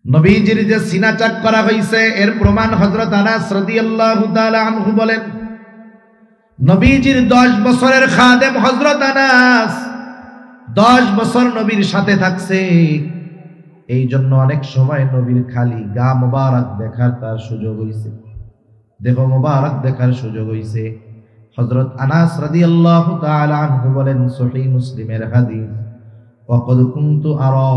নবীজির যে সিনা চাক করা হয়েছে এর প্রমাণ হযরত আনাস রাদিয়াল্লাহু তাআলা আনহু বলেন, নবীজির 10 বছরের খাদেম হযরত আনাস 10 বছর নবীর সাথে থাকছে। এই জন্য অনেক সময় নবীর খালি গা মোবারক দেখার তার সুযোগ হইছে, দেহ মোবারক দেখার সুযোগ হইছে। হযরত আনাস রাদিয়াল্লাহু তাআলা আনহু বলেন, সহিহ মুসলিমের হাদিস, ওয়াকাদ কুনতু আরা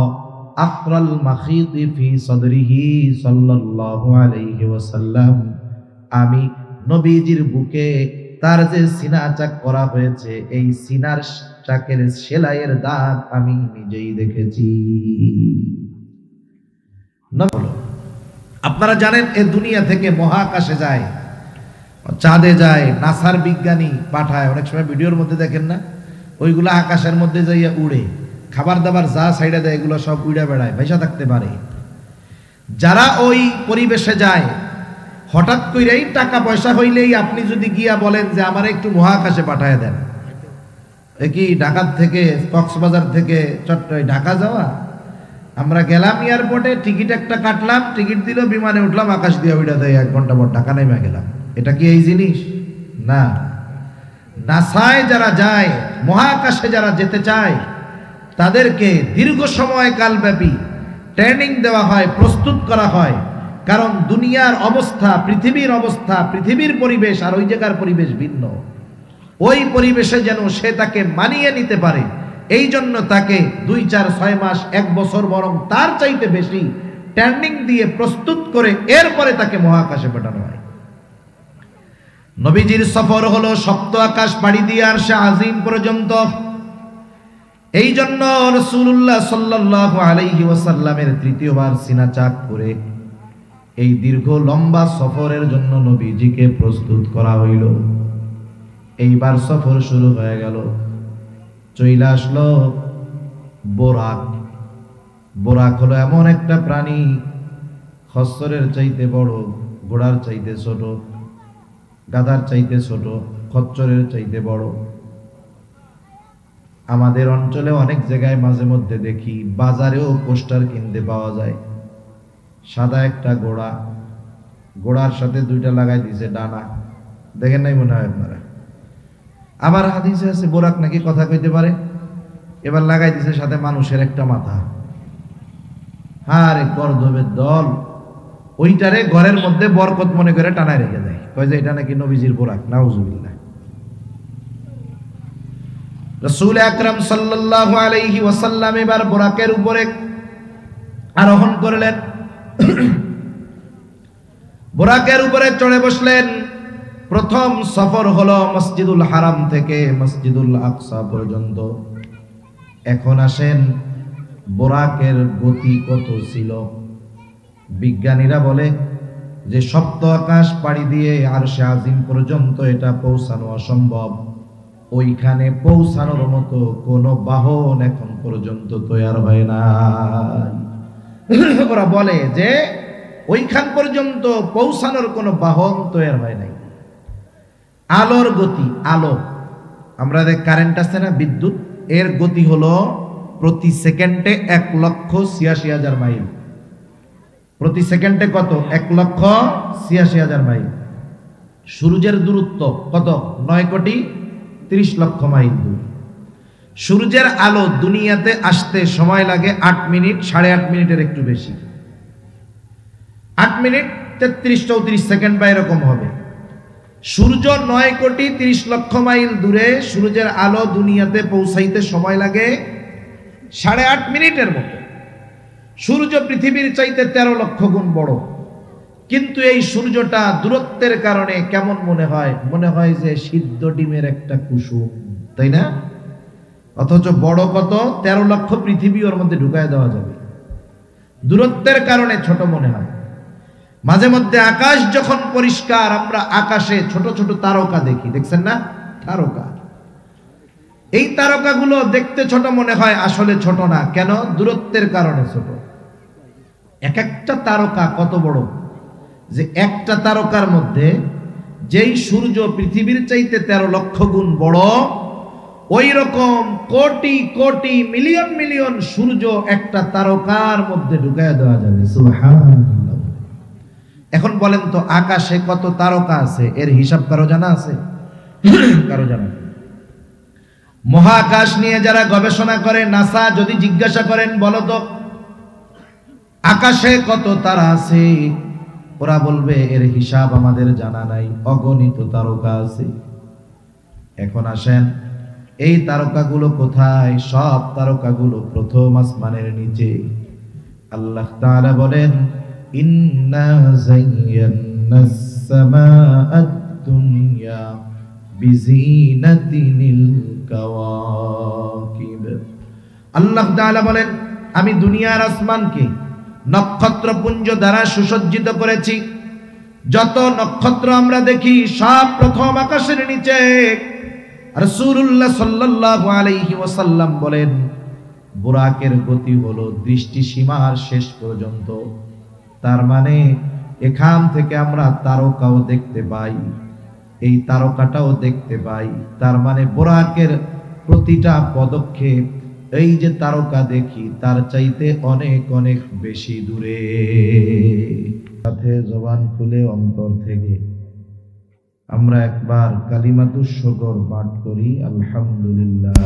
আফরাল মাখিতি ফি সাদরিহি সাল্লাল্লাহু আলাইহি ওয়াসাল্লাম, আমি নবীজির বুকে তার যে সিনা চাক করা হয়েছে এই সিনার চাকের সেলাইয়ের দাগ আমি নিজেই দেখেছি। আপনারা জানেন এ দুনিয়া থেকে মহাকাশে যায়, চাঁদে যায়, নাসার বিজ্ঞানী পাঠায়, অনেক সময় ভিডিওর মধ্যে দেখেন না, ওইগুলো আকাশের মধ্যে যাইয়া উড়ে, খাবার দাবার যা সাইডে দেয় এগুলো সব উড়ে বেড়ায়, ভাইসা থাকতে পারে। যারা ওই পরিবেশে যায় হঠাৎ করেই টাকা পয়সা হইলেই আপনি যদি গিয়া বলেন যে আমার একটু মহাকাশে পাঠায় দেন, এ কি ঢাকা থেকে কক্সবাজার থেকে ঢাকা যাওয়া? আমরা গেলাম এয়ারপোর্টে, টিকিট একটা কাটলাম, টিকিট দিল, বিমানে উঠলাম, আকাশ দিয়ে উড়ে দেয়, 1 ঘন্টা পর ঢাকা নেমে গেলাম। এটা কি এই জিনিস? না। নাসায় যারা যায়, মহাকাশে যারা যেতে চায় তাদেরকে দীর্ঘ সময়কাল ব্যাপী ট্রেনিং দেওয়া হয়, প্রস্তুত করা হয়। কারণ দুনিয়ার অবস্থা, পৃথিবীর অবস্থা, পৃথিবীর পরিবেশ আর ওই জায়গার পরিবেশ ভিন্ন। ওই পরিবেশে যেন সে তাকে মানিয়ে নিতে পারে, এই জন্য তাকে 2, 4, 6 মাস, 1 বছর, বরং তার চাইতে বেশি ট্রেনিং দিয়ে প্রস্তুত করে এরপরে তাকে মহাকাশে পাঠানো হয়। নবীজির সফর হলো সপ্ত আকাশ পাড়ি দিয়ে আরশে আজিম পর্যন্ত। এই জন্য রাসূলুল্লাহ সাল্লাল্লাহু আলাইহি ওয়াসাল্লামের তৃতীয়বার সিনা চাক করে এই দীর্ঘ লম্বা সফরের জন্য নবীজিকে প্রস্তুত করা হইল। এইবার সফর শুরু হয়ে গেল, চইলা আসলো বোরাক। বোরাক হলো এমন একটা প্রাণী, খচ্চরের চাইতে বড়, ঘোড়ার চাইতে ছোট, গাধার চাইতে ছোট, খচ্চরের চাইতে বড়। আমাদের অঞ্চলে অনেক জায়গায় মাঝে মধ্যে দেখি, বাজারেও পোস্টার কিনতে পাওয়া যায়, সাদা একটা ঘোড়া, ঘোড়ার সাথে 2টা লাগাই দিছে ডানা, দেখেন নাই মনে হয় আপনারা? আবার হাদিসে আছে বোরাক নাকি কথা কইতে পারে, এবার লাগাই দিছে সাথে মানুষের একটা মাথা। আরে গর্দবের দল, ওইটারে ঘরের মধ্যে বরকত মনে করে টানায় রেখে দেয়, কয় যে এটা নাকি নবীজির বোরাক। নাউজুবিল্লাহ। রাসূল আকরাম সাল্লাল্লাহু আলাইহি ওয়াসাল্লাম এবার বোরাকের উপরে আরোহণ করলেন, বোরাকের উপরে চড়ে বসলেন। প্রথম সফর হলো মসজিদুল হারাম থেকে মসজিদুল আকসা পর্যন্ত। এখন আসেন বোরাকের গতি কত ছিল। বিজ্ঞানীরা বলে যে সপ্ত আকাশ পাড়ি দিয়ে আরশে আজিম পর্যন্ত এটা পৌঁছানো অসম্ভব, ওইখানে পৌঁছানোর মতো কোনো বাহন এখন পর্যন্ত তৈরি হয় না। ওরা বলে যে ওইখান পর্যন্ত পৌঁছানোর কোনো বাহন তৈরি হয় নাই। আলোর গতি, আলো, আমরা কারেন্ট আছে না, বিদ্যুৎ, এর গতি হলো প্রতি সেকেন্ডে 1,86,000 মাইল। প্রতি সেকেন্ডে কত? 1,86,000 মাইল। সূর্যের দূরত্ব কত? 9,30,00,000 মাইল দূর। সূর্যের আলো দুনিয়াতে আসতে সময় লাগে 8 মিনিট, 8.5 মিনিটের একটু বেশি, 8 মিনিট 33-34 সেকেন্ড বা এরকম হবে। সূর্য 9,30,00,000 মাইল দূরে, সূর্যের আলো দুনিয়াতে পৌঁছাইতে সময় লাগে 8.5 মিনিটের মতো। সূর্য পৃথিবীর চাইতে 13 লক্ষ গুণ বড়, কিন্তু এই সূর্যটা দূরত্বের কারণে কেমন মনে হয়? মনে হয় যে সিদ্ধ ডিমের একটা কুসুম, তাই না? অথচ বড় কত? 13 লক্ষ পৃথিবী ওর মধ্যে ঢুকায় দেওয়া যাবে। দূরত্বের কারণে ছোট মনে হয়। মাঝে মধ্যে আকাশ যখন পরিষ্কার, আমরা আকাশে ছোট ছোট তারকা দেখি, দেখছেন না? তারকা, এই তারকাগুলো দেখতে ছোট মনে হয়, আসলে ছোট না। কেন? দূরত্বের কারণে ছোট। এক একটা তারকা কত বড়, যে একটা তারকার মধ্যে যেই সূর্য পৃথিবীর চাইতে 13 লক্ষ গুণ বড়, ওই রকম কোটি কোটি মিলিয়ন মিলিয়ন সূর্য একটা তারকার মধ্যে ঢুকায় দেওয়া যাবে। সুবহানাল্লাহ। এখন বলেন তো আকাশে কত তারকা আছে, এর হিসাব কারো জানা আছে? কারো জানা নেই। মহাকাশ নিয়ে যারা গবেষণা করে, নাসা যদি জিজ্ঞাসা করেন বলো তো আকাশে কত তারা আছে, ওরা বলবে এর হিসাব আমাদের জানা নাই, অগণিত তারকা আছে। এখন আসেন, এই তারকাগুলো কোথায়? সব তারকাগুলো প্রথম আসমানের নিচে। আল্লাহ তাআলা বলেন ইন্না যায়্যানাস সামাআদ দুনিয়া বিজিনাতিনিল কাওয়াকিব। আল্লাহ তাআলা বলেন আমি দুনিয়ার আসমানকে নক্ষত্রপুঞ্জ দ্বারা সুসজ্জিত করেছি। যত নক্ষত্র আমরা দেখি সব প্রথম আকাশের নিচে। রাসূলুল্লাহ সাল্লাল্লাহু আলাইহি ওয়াসাল্লাম বলেন বুরাকের গতি হলো দৃষ্টি সীমার শেষ পর্যন্ত। তার মানে এখান থেকে আমরা তারকাও দেখতে পাই, এই তারকাটাও দেখতে পাই। তার মানে বুরাকের প্রতিটা পদক্ষেপ এই যে তারকা দেখি তার চাইতে অনেক অনেক বেশি দূরে। সাথে জবান খুলে অন্তর থেকে আমরা একবার কালিমাতুশ শুকর পাঠ করি, আলহামদুলিল্লাহ।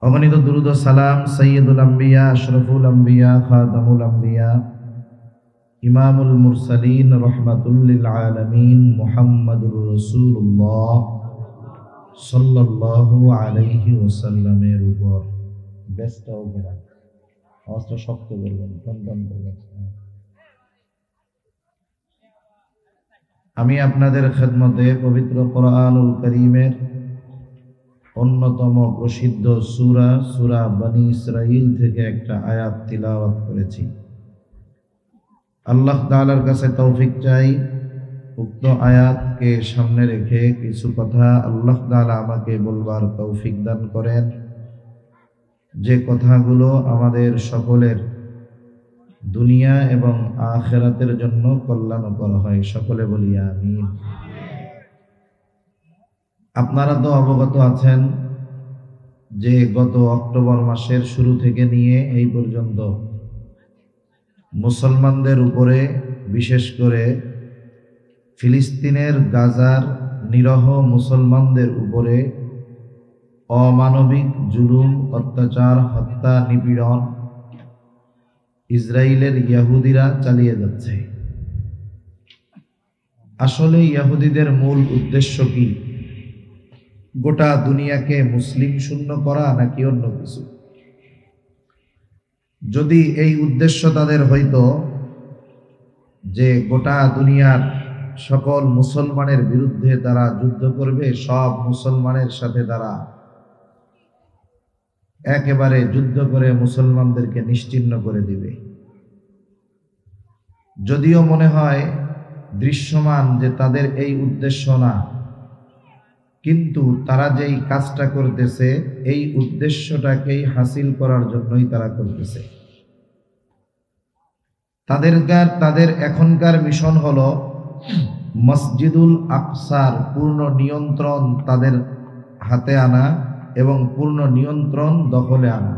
অগণিত দুরূদ ও সালাম সাইয়্যিদুল আম্বিয়া, আশরাফুল আম্বিয়া, খাতামুল আম্বিয়া, ইমামুল মুরসালিন, রাহমাতুল লিল আলামিন মুহাম্মাদুর রাসূলুল্লাহ সাল্লাল্লাহু আলাইহি ওয়াসাল্লামের উপর। ব্যস্ত হবে না, আওয়াজটা শক্ত করবেন, টনটন করবেন। আমি আপনাদের খেদমতে পবিত্র কোরআনুল কারীমের অন্যতম প্রসিদ্ধ সূরা বনী ইসরাঈল থেকে একটা আয়াত তিলাওয়াত করেছি। আল্লাহ তাআলার কাছে তৌফিক চাই উক্ত আয়াতকে সামনে রেখে কিছু কথা আল্লাহ তাআলা আমাকে বলবার তৌফিক দান করেন, যে কথাগুলো আমাদের সকলের দুনিয়া এবং আখিরাতের জন্য কল্যাণকর হয়। সকলে বলি আমিন। আপনারা তো অবগত আছেন যে গত অক্টোবর মাসের শুরু থেকে নিয়ে এই পর্যন্ত মুসলমানদের উপরে, বিশেষ করে ফিলিস্তিনের গাজার নিরহ মুসলমানদের উপরে অমানবিক জুলুম, অত্যাচার, হত্যা, নিপীড়ন ইসরায়েলের ইহুদিরা চালিয়ে যাচ্ছে। আসলে ইহুদিদের মূল উদ্দেশ্য কি? গোটা দুনিয়াকে মুসলিম শূন্য করা নাকি অন্য কিছু? যদি এই উদ্দেশ্য তাদের হইতো যে গোটা দুনিয়ার সকল মুসলমানের বিরুদ্ধে তারা যুদ্ধ করবে, সব মুসলমানের সাথে তারা একেবারে যুদ্ধ করে মুসলমানদেরকে নিশ্চিহ্ন করে দিবে, যদিও মনে হয় দৃশ্যমান যে তাদের এই উদ্দেশ্য না, কিন্তু তারা যেই কাজটা করতেছে এই উদ্দেশ্যটাকেই হাসিল করার জন্যই তারা করতেছে। তাদের এখনকার মিশন হলো মসজিদুল আকসার পূর্ণ নিয়ন্ত্রণ তাদের হাতে আনা এবং পূর্ণ নিয়ন্ত্রণ দখলে আনা।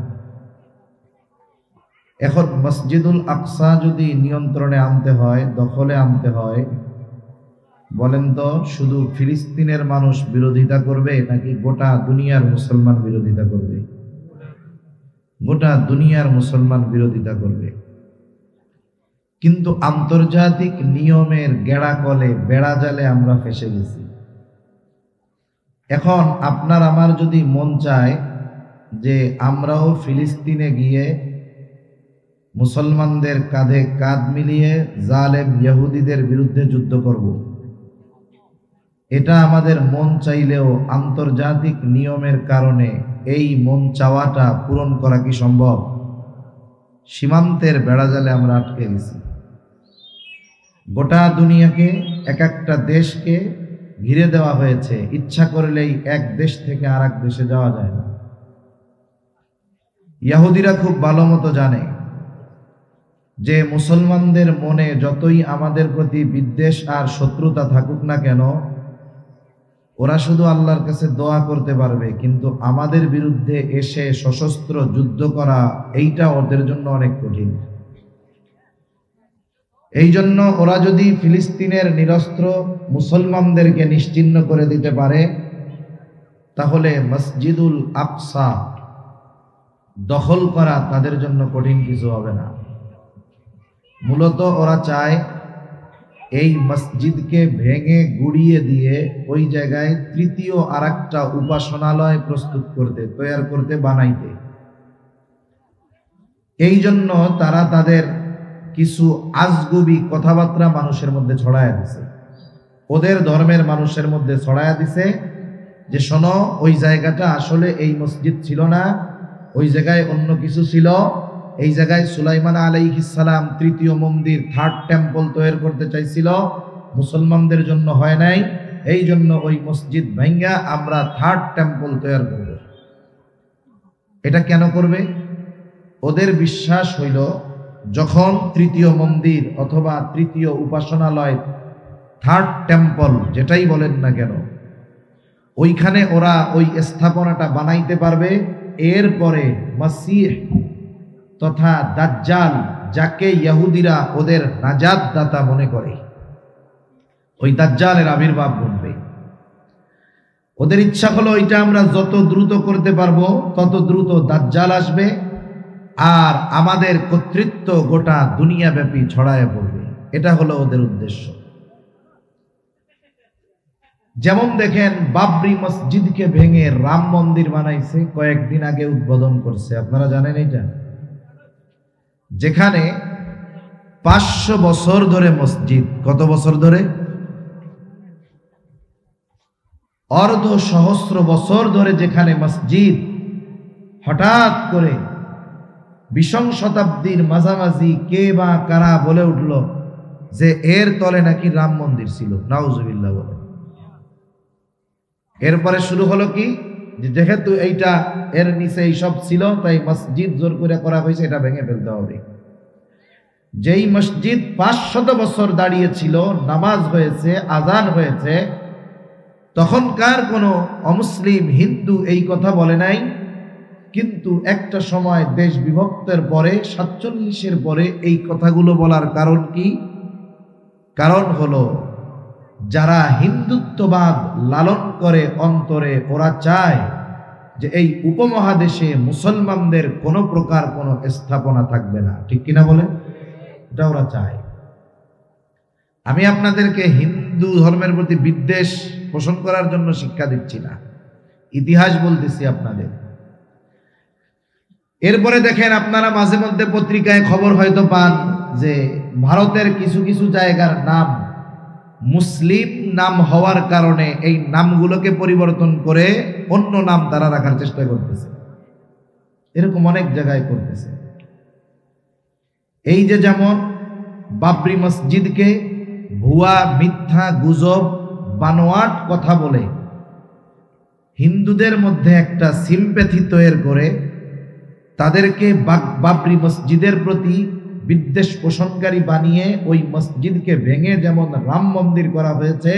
এখন মসজিদুল আকসা যদি নিয়ন্ত্রণে আনতে হয়, দখলে আনতে হয়, বলেন তো শুধু ফিলিস্তিনের মানুষ বিরোধিতা করবে নাকি গোটা দুনিয়ার মুসলমান বিরোধিতা করবে? গোটা দুনিয়ার মুসলমান বিরোধিতা করবে। কিন্তু আন্তর্জাতিক নিয়মের গেড়াকলে, বেড়াজালে আমরা ফেসে গেছি। এখন আপনার আমার যদি মন চায় যে আমরাও ফিলিস্তিনে গিয়ে মুসলমানদের কাঁধে কাঁধ মিলিয়ে জালেম ইহুদিদের বিরুদ্ধে যুদ্ধ করব, এটা আমাদের মন চাইলেও আন্তর্জাতিক নিয়মের কারণে এই মন চাওয়াটা পূরণ করা কি সম্ভব? সীমান্তের বেড়াজালে আমরা আটকে গেছি। গোটা দুনিয়াকে, এক একটা দেশকে ঘিরে দেওয়া হয়েছে। ইচ্ছা করলেই এক দেশ থেকে আর এক দেশে যাওয়া যায় না। ইহুদিরা খুব ভালো মতো জানে যে মুসলমানদের মনে যতই আমাদের প্রতি বিদ্বেষ আর শত্রুতা থাকুক না কেন, ওরা শুধু আল্লাহর কাছে দোয়া করতে পারবে, কিন্তু আমাদের বিরুদ্ধে এসে সশস্ত্র যুদ্ধ করা এইটা ওদের জন্য অনেক কঠিন। এই জন্য ওরা যদি ফিলিস্তিনের নিরস্ত্র মুসলমানদেরকে নিশ্চিহ্ন করে দিতে পারে, তাহলে মসজিদুল আকসা দখল করা তাদের জন্য কঠিন কিছু হবে না। মূলত ওরা চায় এই মসজিদকে ভেঙে গুড়িয়ে দিয়ে ওই জায়গায় তৃতীয় আরেকটা উপাসনালয় প্রস্তুত করতে, তৈরি করতে, বানাইতে। এই জন্য তারা তাদের কিছু আজগুবি কথাবার্তা মানুষের মধ্যে ছড়ায়া দিছে, ওদের ধর্মের মানুষের মধ্যে ছড়ায়া দিছে যে শোনো, ওই জায়গাটা আসলে এই মসজিদ ছিল না, ওই জায়গায় অন্য কিছু ছিল। এই জায়গায় সুলাইমান আলাইহিস সালাম তৃতীয় মন্দির, থার্ড টেম্পল তৈরি করতে চাইছিল, মুসলমানদের জন্য হয় নাই। এই জন্য ওই মসজিদ ভাঙ্গা আমরা থার্ড টেম্পল তৈরি করব। এটা কেন করবে? ওদের বিশ্বাস হইল যখন তৃতীয় মন্দির অথবা তৃতীয় উপাসনালয়, থার্ড টেম্পল যেটাই বলেন না কেন, ওইখানে ওরা ওই স্থাপনাটা বানাইতে পারবে, এরপরে মাসিহ তথা দাজ্জাল, যাকে ইহুদিরা ওদের নাজাত দাতা মনে করে, ওই দাজ্জালের আবির্ভাব ঘটবে। ওদের ইচ্ছা হলো ওইটা আমরা যত দ্রুত করতে পারবো তত দ্রুত দাজ্জাল আসবে, আর আমাদের কর্তৃত্ব গোটা দুনিয়াব্যাপী ছড়ায় পড়বে। এটা হলো ওদের উদ্দেশ্য। যেমন দেখেন, বাবরি মসজিদকে ভেঙে রাম মন্দির বানাইছে, কয়েকদিন আগে উদ্বোধন করছে, আপনারা জানেন এটা? যেখানে 500 বছর ধরে মসজিদ, কত বছর ধরে? অর্ধ সহস্র বছর ধরে যেখানে মসজিদ, হঠাৎ করে 20 শতাব্দীর মাঝামাঝি কে বা কারা বলে উঠল যে এর তলে নাকি রাম মন্দির ছিল। নাউজুবিল্লাহ বলে। এরপরে শুরু হলো কি, যেহেতু এইটা এর নিচে এইসব ছিল, তাই মসজিদ জোর করে করা হয়েছে, এটা ভেঙে ফেলতে হবে। যেই মসজিদ 500 বছর দাঁড়িয়েছিল, নামাজ হয়েছে, আজান হয়েছে, তখনকার কোনো অমুসলিম হিন্দু এই কথা বলে নাই। কিন্তু একটা সময় দেশ বিভক্তের পরে, 47-এর পরে এই কথাগুলো বলার কারণ কি? কারণ হলো যারা হিন্দুত্ববাদ লালন করে অন্তরে, ওরা চায় যে এই উপমহাদেশে মুসলমানদের কোনো প্রকার কোনো স্থাপনা থাকবে না। ঠিক কিনা বলে? এটা ওরা চায়। আমি আপনাদেরকে হিন্দু ধর্মের প্রতি বিদ্বেষ পোষণ করার জন্য শিক্ষা দিচ্ছি না, ইতিহাস বলতেছি আপনাদের। এরপরে দেখেন, আপনারা মাঝে মধ্যে পত্রিকায় খবর হয়তো পান যে ভারতের কিছু কিছু জায়গার নাম মুসলিম নাম হওয়ার কারণে এই নামগুলোকে পরিবর্তন করে অন্য নাম তারা রাখার চেষ্টা করতেছে। এরকম অনেক জায়গায় করতেছে। এই যে যেমন বাবরি মসজিদকে ভুয়া, মিথ্যা, গুজব, বানোয়াট কথা বলে হিন্দুদের মধ্যে একটা সিম্প্যাথি তৈরি করে তাদেরকে বাবরি মসজিদের প্রতি বিদ্বেষ পোষণকারী বানিয়ে ওই মসজিদকে ভেঙে যেমন রাম মন্দির করা হয়েছে,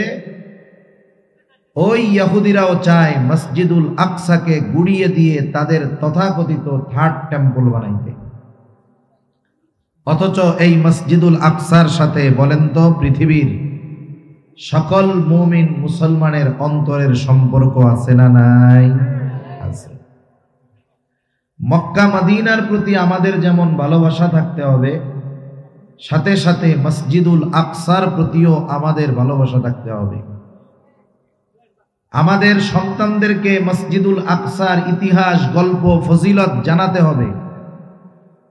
ওই ইহুদিরাও চায় মসজিদুল আকসাকে গুড়িয়ে দিয়ে তাদের তথাকথিত থার্ড টেম্পল বানাইতে। অথচ এই মসজিদুল আকসার সাথে বলেন তো পৃথিবীর সকল মুমিন মুসলমানের অন্তরের সম্পর্ক আছে না নাই? আছে। মক্কা মদিনার প্রতি আমাদের যেমন ভালোবাসা থাকতে হবে, সাথে সাথে মসজিদুল আকসার প্রতিও আমাদের ভালোবাসা থাকতে হবে। আমাদের সন্তানদেরকে মসজিদুল আকসার ইতিহাস, গল্প, ফজিলত জানাতে হবে।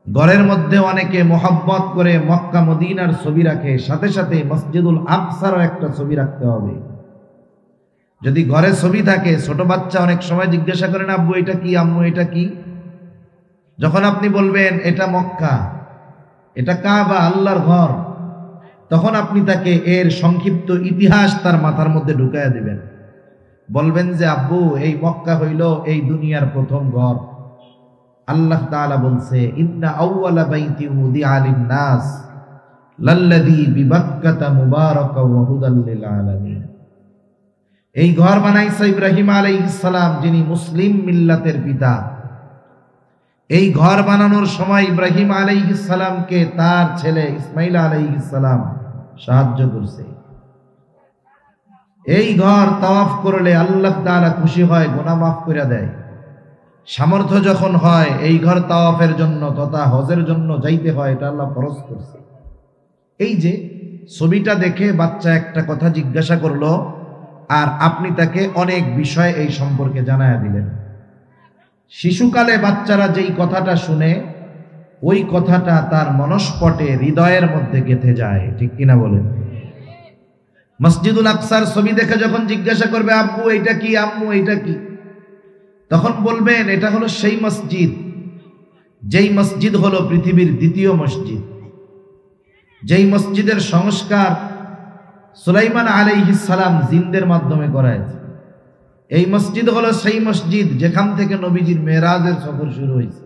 ঘরের মধ্যে অনেকে মোহাব্বত করে মক্কা মদিনার ছবি রাখে, সাথে সাথে মসজিদুল আকসারও একটা ছবি রাখতে হবে। যদি ঘরে ছবি থাকে, ছোট বাচ্চা অনেক সময় জিজ্ঞাসা করেন, আব্বু এটা কি, আম্মু এটা কি? যখন আপনি বলবেন এটা মক্কা, এটা কাবা, আল্লাহর ঘর, তখন আপনি তাকে এর সংক্ষিপ্ত ইতিহাস তার মাথার মধ্যে ঢুকাইয়া দিবেন। বলবেন যে আব্বু, এই মক্কা হইল এই দুনিয়ার প্রথম ঘর। আল্লাহ তাআলা বলছে, ইন্না আউওয়ালা বাইতি উদিআ লিন-নাস লাল্লাযী বিবাক্কাতা মুবারাকাও ওয়া হুদাল লিল আলামিন। এই ঘর বানাইছে ইব্রাহিম আলাইহিস সালাম, যিনি মুসলিম মিল্লাতের পিতা। এই ঘর বানানোর সময় ইব্রাহিম আলাইহিস সালামকে তার ছেলে ইসমাইল আলাইহিস সালাম সাহায্য করছে। এই ঘর তাওয়াফ করলে আল্লাহ তাআলা খুশি হয়, গুনাহ মাফ করে দেয়। সামর্থ্য যখন হয় এই ঘর তাওয়াফের জন্য তথা হজের জন্য যাইতে হয়, এটা আল্লাহ ফরজ করছে। এই যে ছবিটা দেখে বাচ্চা একটা কথা জিজ্ঞাসা করলো, আর আপনি তাকে অনেক বিষয় এই সম্পর্কে জানায়া দিলেন। শিশুকালে বাচ্চারা যেই কথাটা শুনে ওই কথাটা তার মনস্পটে, হৃদয়ের মধ্যে গেঁথে যায়, ঠিক কিনা বলেন? মসজিদুল আকসার ছবি দেখে যখন জিজ্ঞাসা করবে আব্বু এইটা কি, আম্মু এইটা কি, তখন বলবেন এটা হলো সেই মসজিদ যেই মসজিদ হলো পৃথিবীর দ্বিতীয় মসজিদ, যেই মসজিদের সংস্কার সুলাইমান আলাইহিস সালাম জিনদের মাধ্যমে করাইছে। এই মসজিদ হলো সেই মসজিদ যেখান থেকে নবীজির মেরাজের সফর শুরু হয়েছে।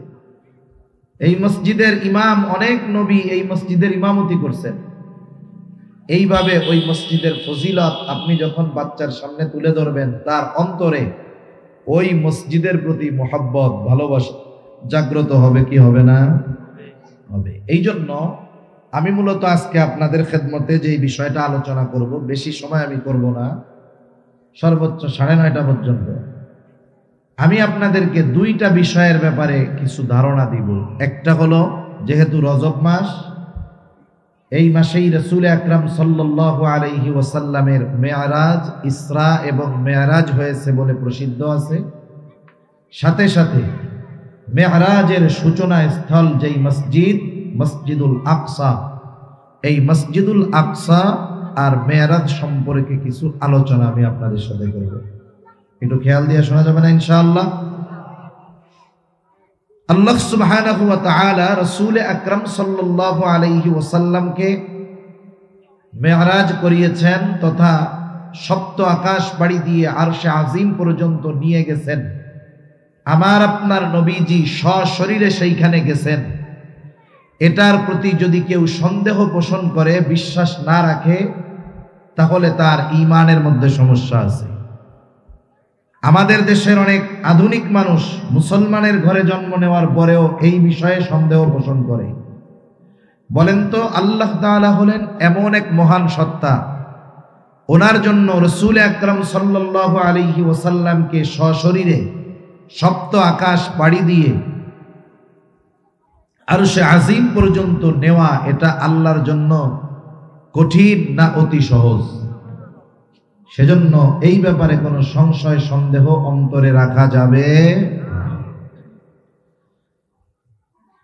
এই মসজিদের ইমাম, অনেক নবী এই মসজিদের ইমামতি করছেন। এইভাবে ওই মসজিদের ফজিলত আপনি যখন বাচ্চার সামনে তুলে ধরবেন, তার অন্তরে ওই মসজিদের প্রতি মহব্বত, ভালোবাসা জাগ্রত হবে কি হবে না? হবে। এই জন্য আমি মূলত আজকে আপনাদের খেদমতে যে বিষয়টা আলোচনা করব, বেশি সময় আমি করব না, সর্বোচ্চ 9:30 পর্যন্ত। আমি আপনাদেরকে দুইটা বিষয়ের ব্যাপারে কিছু ধারণা দিব। একটা হলো, যেহেতু রজব মাস, এই মাসেই রাসূল আকরাম সাল্লাল্লাহু আলাইহি ওয়াসাল্লামের মেরাজ, ইসরা এবং মেরাজ হয়েছে বলে প্রসিদ্ধ আছে। সাথে সাথে মেরাজের সূচনা স্থল যেই মসজিদ, মসজিদুল আকসা, এই মসজিদুল আকসা আর মেরাজ সম্পর্কে কিছু আলোচনা আমি আপনাদের সাথে করব। একটু খেয়াল দিয়ে শোনা যাবে না ইনশাআল্লাহ? আল্লাহ সুবহানাহু ওয়া তাআলা রাসূল আকরাম সাল্লাল্লাহু আলাইহি ওয়াসাল্লামকে মেরাজ করিয়েছেন তথা সপ্ত আকাশ পাড়ি দিয়ে আরশে আজিম পর্যন্ত নিয়ে গেছেন। আমার আপনার নবীজি সশরীরে সেইখানে গেছেন। এটার প্রতি যদি কেউ সন্দেহ পোষণ করে, বিশ্বাস না রাখে, তাহলে তার ঈমানের মধ্যে সমস্যা আছে। আমাদের দেশের অনেক আধুনিক মানুষ মুসলমানের ঘরে জন্ম নেওয়ার পরেও এই বিষয়ে সন্দেহ পোষণ করে। বলেন তো, আল্লাহ তাআলা হলেন এমন এক মহান সত্তা, ওনার জন্য রাসূল আকরাম সাল্লাল্লাহু আলাইহি ওয়াসাল্লামকে সশরীরে সপ্ত আকাশ পাড়ি দিয়ে আরশে আজিম পর্যন্ত নেওয়া, এটা আল্লাহর জন্য কঠিন না অতি সহজ? সেজন্য এই ব্যাপারে কোনো সংশয় সন্দেহ অন্তরে রাখা যাবে না।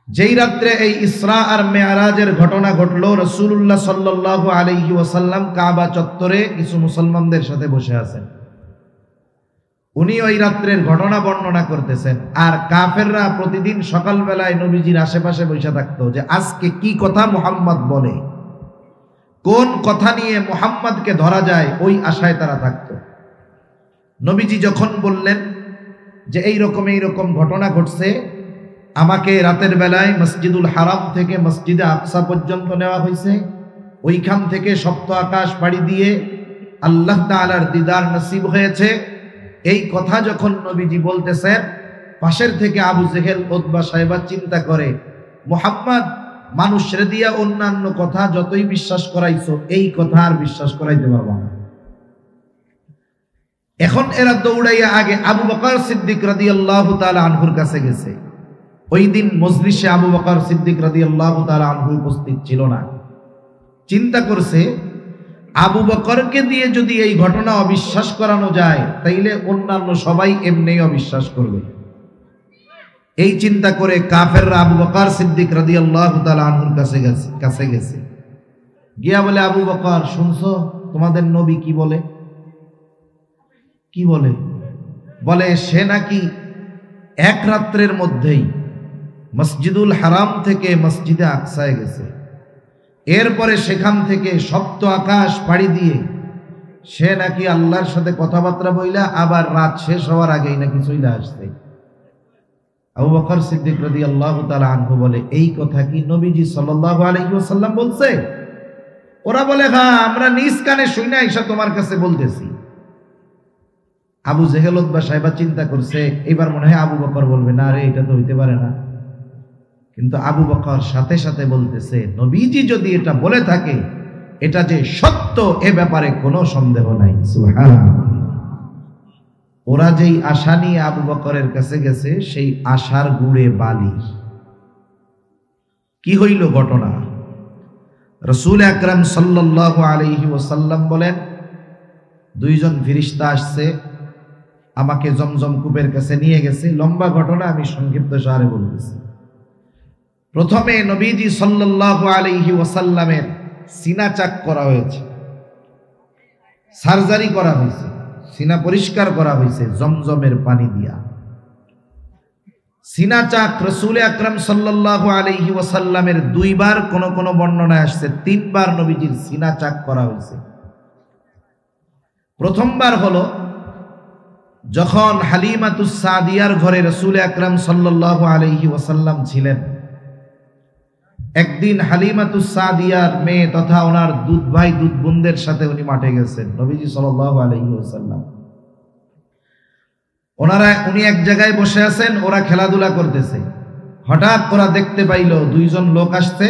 যেই রাত্রে এই ইসরা আর মেরাজের ঘটনা ঘটলো, রাসূলুল্লাহ সাল্লাল্লাহু আলাইহি ওয়াসাল্লাম কাবা চত্বরে কিছু মুসলমানদের সাথে বসে আছেন। উনি ওই রাত্রের ঘটনা বর্ণনা করতেছেন, আর কাফেররা প্রতিদিন সকালবেলায় নবীজির আশেপাশে বসে থাকতো যে আজকে কি কথা মুহাম্মদ বলে, কোন কথা নিয়ে মুহাম্মদকে ধরা যায়, ওই আশায় তারা থাকতো। নবীজি যখন বললেন যে এই রকম ঘটনা ঘটছে, আমাকে রাতের বেলায় মসজিদুল হারাম থেকে মসজিদে আকসা পর্যন্ত নেওয়া হয়েছে, ওইখান থেকে সপ্ত আকাশ পাড়ি দিয়ে আল্লাহ তাআলার দিদার নসিব হয়েছে, এই কথা যখন নবীজি বলতেছেন, পাশের থেকে আবু জেহেল, উতবা সাহেবা চিন্তা করে, মুহাম্মদ মানুষরে দিয়া অন্যান্য কথা যতই বিশ্বাস করাইছো, এই কথা আর বিশ্বাস করাইতে পারবো না। এখন এরা দৌড়াইয়া আগে আবু বকর সিদ্দিক রাদিয়াল্লাহু তাআলা আনহুর কাছে গেছে। ওই দিন মজলিসে আবু বকর সিদ্দিক রাদিয়াল্লাহু তাআলা আনহু উপস্থিত ছিল না। চিন্তা করছে, আবু বকরকে দিয়ে যদি এই ঘটনা অবিশ্বাস করানো যায়, তাইলে অন্যান্য সবাই এমনি অবিশ্বাস করবে। এই চিন্তা করে কাফেররা আবু বকর সিদ্দিক রাদিয়াল্লাহু তাআলা আনহুর কাছে গেছে। গিয়া বলে, আবু বকর শুনছো তোমাদের নবী কি বলে? কি বলে? বলে সে নাকি এক রাত্রের মধ্যেই মসজিদুল হারাম থেকে মসজিদে আকসায় গেছে, এরপরে সেখান থেকে সপ্ত আকাশ পাড়ি দিয়ে সে নাকি আল্লাহর সাথে কথাবার্তা বইলা আবার রাত শেষ হওয়ার আগেই নাকি চলে আসছে। আবু বকর সিদ্দিক রাদিয়াল্লাহু তাআলা আনহু বলে, এই কথা কি নবীজি সাল্লাল্লাহু আলাইহি ওয়াসাল্লাম বলছে? ওরা বলে, হ্যাঁ, আমরা নিজ কানে শুনে আইসা তোমার কাছে বলতেছি। আবু জেহেল উতবা সাহেবা চিন্তা করছে এবার মনে হয় আবু বকর বলবে, না রে এটা তো হইতে পারে না। কিন্তু আবু বকর সাথে সাথে বলতেছে, নবীজি যদি এটা বলে থাকে এটা যে সত্য এ ব্যাপারে কোনো সন্দেহ নাই। সুবহানাল্লাহ। ওরা যেই আশা নিয়ে আবু বকরের কাছে গেছে সেই আশার গুড়ে বালি। কি হইল ঘটনা? রাসূল আকরাম সাল্লাল্লাহু আলাইহি ওয়াসাল্লাম বলেন, দুইজন ফেরেশতা আসছে, আমাকে জমজম কূপের কাছে নিয়ে গেছে। লম্বা ঘটনা, আমি সংক্ষিপ্ত সারে বলতেছি। প্রথমে নবীজি সাল্লাল্লাহু আলাইহি ওয়াসাল্লামের সিনা চাক করা হয়েছে, সার্জারি করা হয়েছে, সিনা পরিষ্কার করা হয়েছে জমজমের পানি দিয়া। সিনা চাক রাসূল আকরাম সাল্লাল্লাহু আলাইহি ওয়াসাল্লামের দুইবার, কোন কোন বর্ণনায় আসছে তিনবার নবীজির সিনা চাক করা হয়েছে। প্রথমবার হলো যখন হালিমাতুস সাদিয়ার ঘরে রাসূল আকরাম সাল্লাল্লাহু আলাইহি ওয়াসাল্লাম ছিলেন। একদিন হালিমাতুস সাদিয়ার মেয়ে তথা ওনার দুধ ভাই দুধ বোনদের সাথে উনি মাঠে গেছেন, নবীজি সাল্লাল্লাহু আলাইহি ওয়াসাল্লাম। উনি এক জায়গায় বসে আছেন, ওরা খেলাধুলা করতেছে। হঠাৎ ওরা দেখতে পাইল দুইজন লোক আসছে,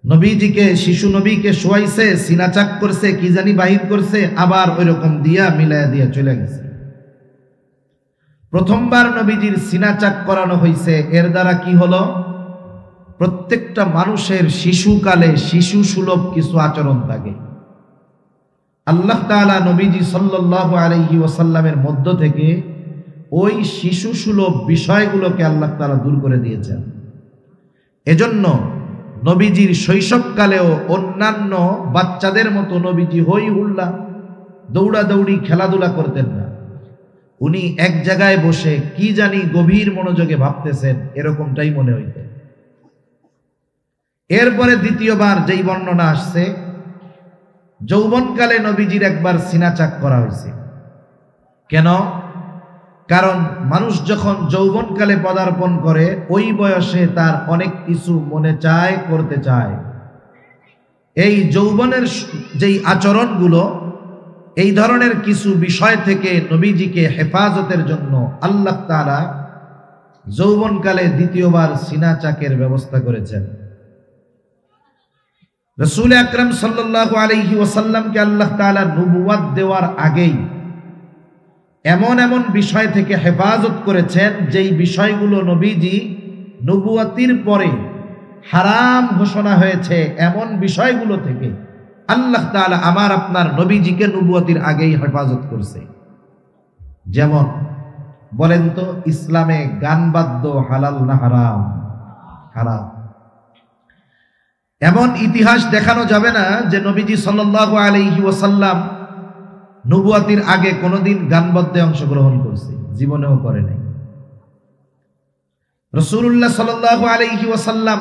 নবীজিকে, শিশু নবীকে শোয়াইছে, সিনা চাক করছে, কি জানি বাহির করছে, আবার ওইরকম দিয়া মিলায়া দিয়া চলে গেছে। প্রথমবার নবীজির সিনা চাক করানো হয়েছে, এর দ্বারা কি হলো? প্রত্যেকটা মানুষের শিশুকালে শিশু সুলভ কিছু আচরণ থাকে। আল্লাহ তাআলা নবীজি সাল্লাল্লাহু আলাইহি ওয়াসাল্লামের মধ্য থেকে ওই শিশু সুলভ বিষয়গুলোকে আল্লাহ তাআলা দূর করে দিয়েছেন। এজন্য নবীজির শৈশবকালেও অন্যান্য বাচ্চাদের মতো নবীজি হই হুল্লা দৌড়াদৌড়ি খেলাধুলা করতেন না। উনি এক জায়গায় বসে কি জানি গভীর মনোযোগে ভাবতেছেন, এরকমটাই মনে হইত। এরপরে দ্বিতীয়বার যেই বর্ণনা আসছে, যৌবনকালে নবীজির একবার সিনা চাক করা হয়েছে। কেন? কারণ মানুষ যখন যৌবনকালে পদার্পণ করে ওই বয়সে তার অনেক কিছু মনে চায়, করতে চায়। এই যৌবনের যেই আচরণগুলো, এই ধরনের কিছু বিষয় থেকে নবীজিকে হেফাজতের জন্য আল্লাহ তাআলা যৌবনকালে দ্বিতীয়বার সিনা চাকের ব্যবস্থা করেছেন। রাসূল আকরাম সাল্লাল্লাহু আলাইহি ওয়াসাল্লামকে আল্লাহ তাআলা নবুয়ত দেওয়ার আগেই এমন এমন বিষয় থেকে হেফাজত করেছেন যেই বিষয়গুলো নবীজি নবুয়তির পরে হারাম ঘোষণা হয়েছে। এমন বিষয়গুলো থেকে আল্লাহ তাআলা আমার আপনার নবীজিকে নবুয়তির আগেই হেফাজত করছে। যেমন বলেন তো, ইসলামে গান বাদ্য হালাল না হারাম? হারাম। এমন ইতিহাস দেখানো যাবে না যে নবীজি সাল্লাল্লাহু আলাইহি ওয়াসাল্লাম নবুয়তির আগে কোনোদিন গানবাদ্যে অংশগ্রহণ করছে, জীবনেও করে নাই। রাসূলুল্লাহ সাল্লাল্লাহু আলাইহি ওয়াসাল্লাম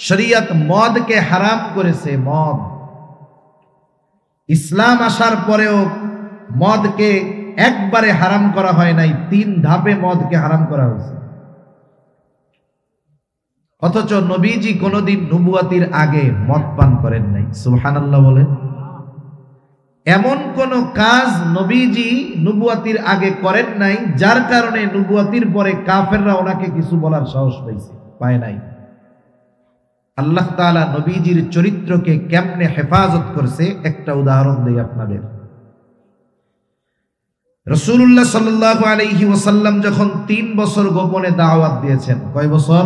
শরীয়ত মদকে হারাম করেছে। মদ, ইসলাম আসার পরেও মদকে একবারে হারাম করা হয় নাই, 3 ধাপে মদকে হারাম করা হয়েছে। অথচ নবীজি কোনোদিন নবুয়তির আগে মদ পান করেন নাই। সুবহানাল্লাহ বলেন। এমন কোন কাজ নবীজি নবুয়তির আগে করেন নাই যার কারণে নবুয়তির পরে কাফেররা ওনাকে কিছু বলার সাহস পায় নাই। আল্লাহ তাআলা নবীজির চরিত্রকে কেমনে হেফাজত করছে একটা উদাহরণ দেই আপনাদের। রাসূলুল্লাহ সাল্লাল্লাহু আলাইহি ওয়াসাল্লাম যখন 3 বছর গোপনে দাওয়াত দিয়েছেন, কয় বছর?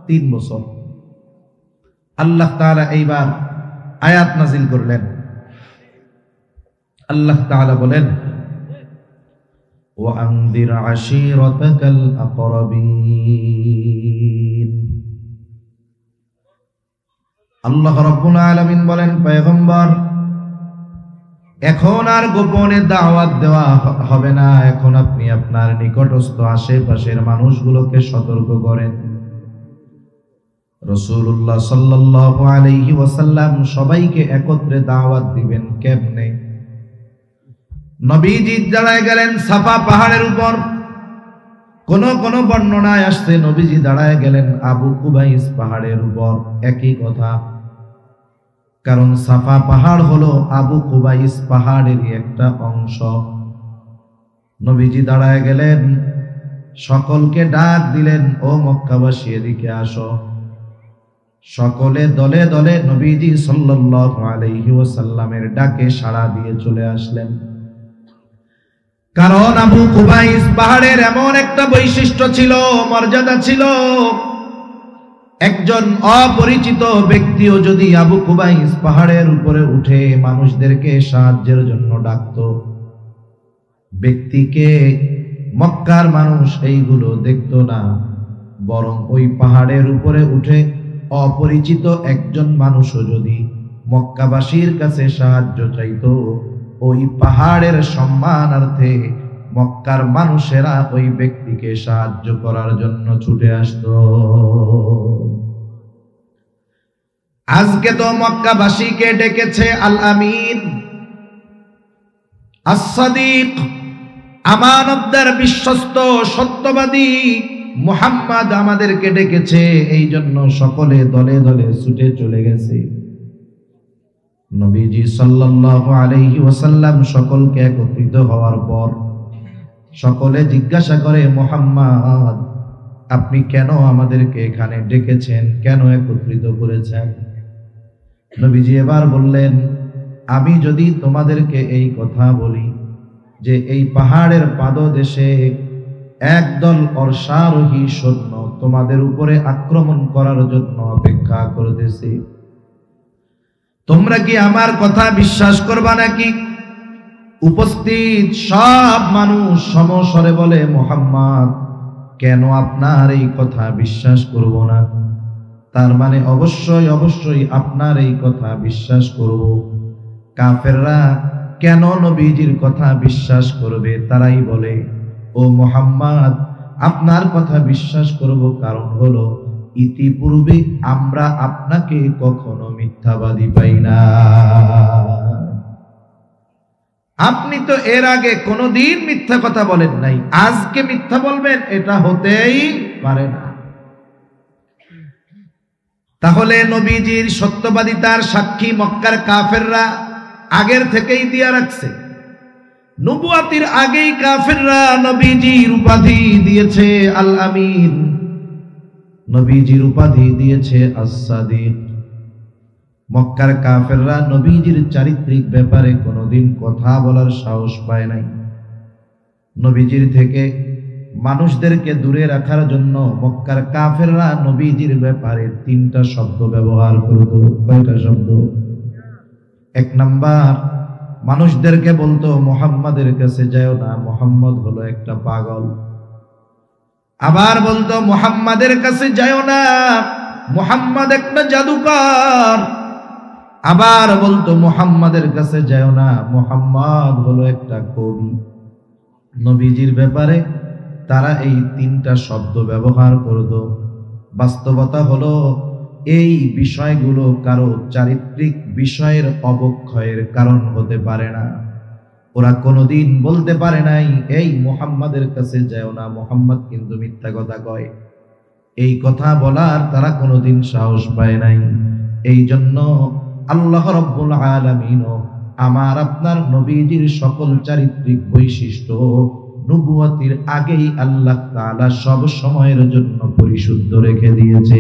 3 বছর। আল্লাহ তাআলা এইবার আয়াত নাজিল করলেন। আল্লাহ তাআলা বলেন, ওয়া আনদির আশীরাতাকাল আকরাবিন। আল্লাহ রাব্বুল আলামিন বলেন, পয়গম্বর এখন আর গোপনে দাওয়াত দেওয়া হবে না, এখন আপনি আপনার নিকটস্থ আশেপাশের মানুষগুলোকে সতর্ক করেন। রাসূলুল্লাহ সাল্লাল্লাহু আলাইহি ওয়াসাল্লাম সবাইকে একত্রে দাওয়াত দিবেন কেমনে? নবীজি দাঁড়ায় গেলেন সাফা পাহাড়ের উপর। কোন কোন বর্ণনায় আসছে নবীজি দাঁড়ায় গেলেন আবু কুবাইস পাহাড়ের উপর, একই কথা। কারণ সাফা পাহাড় হলো আবু কুবাইস পাহাড়েরই একটা অংশ। নবীজি দাঁড়ায় গেলেন, সকলকে ডাক দিলেন, ও মক্কাবাসী এদিকে আসো। সকলে দলে দলে নবীজি সাল্লাল্লাহু আলাইহি ওয়াসাল্লামের ডাকে সাড়া দিয়ে চলে আসলেন। কারণ আবু কুবাইস পাহাড়ের এমন একটা বৈশিষ্ট্য ছিল, মর্যাদা ছিল, একজন অপরিচিত ব্যক্তিও যদি আবু কুবাইস পাহাড়ের উপরে উঠে মানুষদেরকে সাহায্যের জন্য ডাকতো, ব্যক্তিকে মক্কার মানুষ এইগুলো দেখতো না, বরং ওই পাহাড়ের উপরে উঠে অপরিচিত একজন মানুষও যদি মক্কাবাসীর কাছে সাহায্য চাইতো, ওই পাহাড়ের সম্মানার্থে মক্কার মানুষেরা ওই ব্যক্তিকে সাহায্য করার জন্য ছুটে আসতো। আজকে তো মক্কাবাসীকে ডেকেছে আল আমিন, as-সাদিক, আমানতদার, বিশ্বস্ত, সত্যবাদী মুহাম্মদ আমাদেরকে ডেকেছে, এই জন্য সকলে দলে দলে ছুটে চলে গেছে। নবীজি সাল্লাল্লাহু আলাইহি ওয়াসাল্লাম সকলকে একত্রিত হওয়ার পর সকলে জিজ্ঞাসা করে, মুহাম্মদ আপনি কেন আমাদেরকে এখানে ডেকেছেন, কেন একত্রিত করেছেন? নবীজি এবার বললেন, আমি যদি তোমাদেরকে এই কথা বলি যে এই পাহাড়ের পাদদেশে একদল অশ্বারোহী সৈন্য তোমাদের উপরে আক্রমণ করার জন্য অপেক্ষা করতেছে, তোমরা কি আমার কথা বিশ্বাস করবা নাকি? উপস্থিত সব মানুষ সমস্বরে বলে, মুহাম্মদ কেন আপনার এই কথা বিশ্বাস করব না? তার মানে অবশ্যই অবশ্যই আপনার এই কথা বিশ্বাস করব। কাফেররা কেন নবীজির কথা বিশ্বাস করবে? তারাই বলে, ও মুহাম্মদ আপনার কথা বিশ্বাস করব, কারণ হলো ইতিপূর্বে আমরা আপনাকে কখনো মিথ্যাবাদী পাই না। আপনি তো এর আগে কোনোদিন মিথ্যা কথা বলেন নাই, আজকে মিথ্যা বলবেন এটা হতেই পারে না। তাহলে নবীজির সত্যবাদিতার সাক্ষী মক্কার কাফেররা আগের থেকেই দিয়া রাখছে। নবুয়াতির আগেই কাফেররা নবীজির উপাধি দিয়েছে আল আমিন, নবীজির উপাধি দিয়েছে as-সাদিক। মক্কার কাফেররা নবীজির চারিত্রিক ব্যাপারে কোনোদিন কথা বলার সাহস পায় নাই। নবীজির থেকে মানুষদেরকে দূরে রাখার জন্য মক্কার কাফেররা নবীজির ব্যাপারে 3টা শব্দ ব্যবহার করত। কয়টা শব্দ? 1 নাম্বার, মানুষদেরকে বলতো মুহাম্মাদের কাছে যাও না, মুহাম্মদ হলো একটা পাগল। আবার বলতো মুহাম্মাদের কাছে যাও না, মুহাম্মদ একটা জাদুকর। আবার বলতো মুহাম্মাদের কাছে যাও না, মুহাম্মদ হলো একটা কবি। নবীজির ব্যাপারে তারা এই 3টা শব্দ ব্যবহার করত। বাস্তবতা হলো এই বিষয়গুলো কারো চারিত্রিক বিষয়ের অবক্ষয়ের কারণ হতে পারে না। ওরা কোনোদিন বলতে পারে নাই এই মুহাম্মাদের কাছে যাও না, মুহাম্মদ কিন্তু মিথ্যা কথা কয়। এই কথা বলার তারা কোনোদিন সাহস পায় নাই। এই জন্য আল্লাহ রাব্বুল আলামিন আমার আপনার নবীজির সকল চারিত্রিক বৈশিষ্ট্য নবুয়তির আগেই আল্লাহ তাআলা সব সময়ের জন্য পরিশুদ্ধ রেখে দিয়েছে।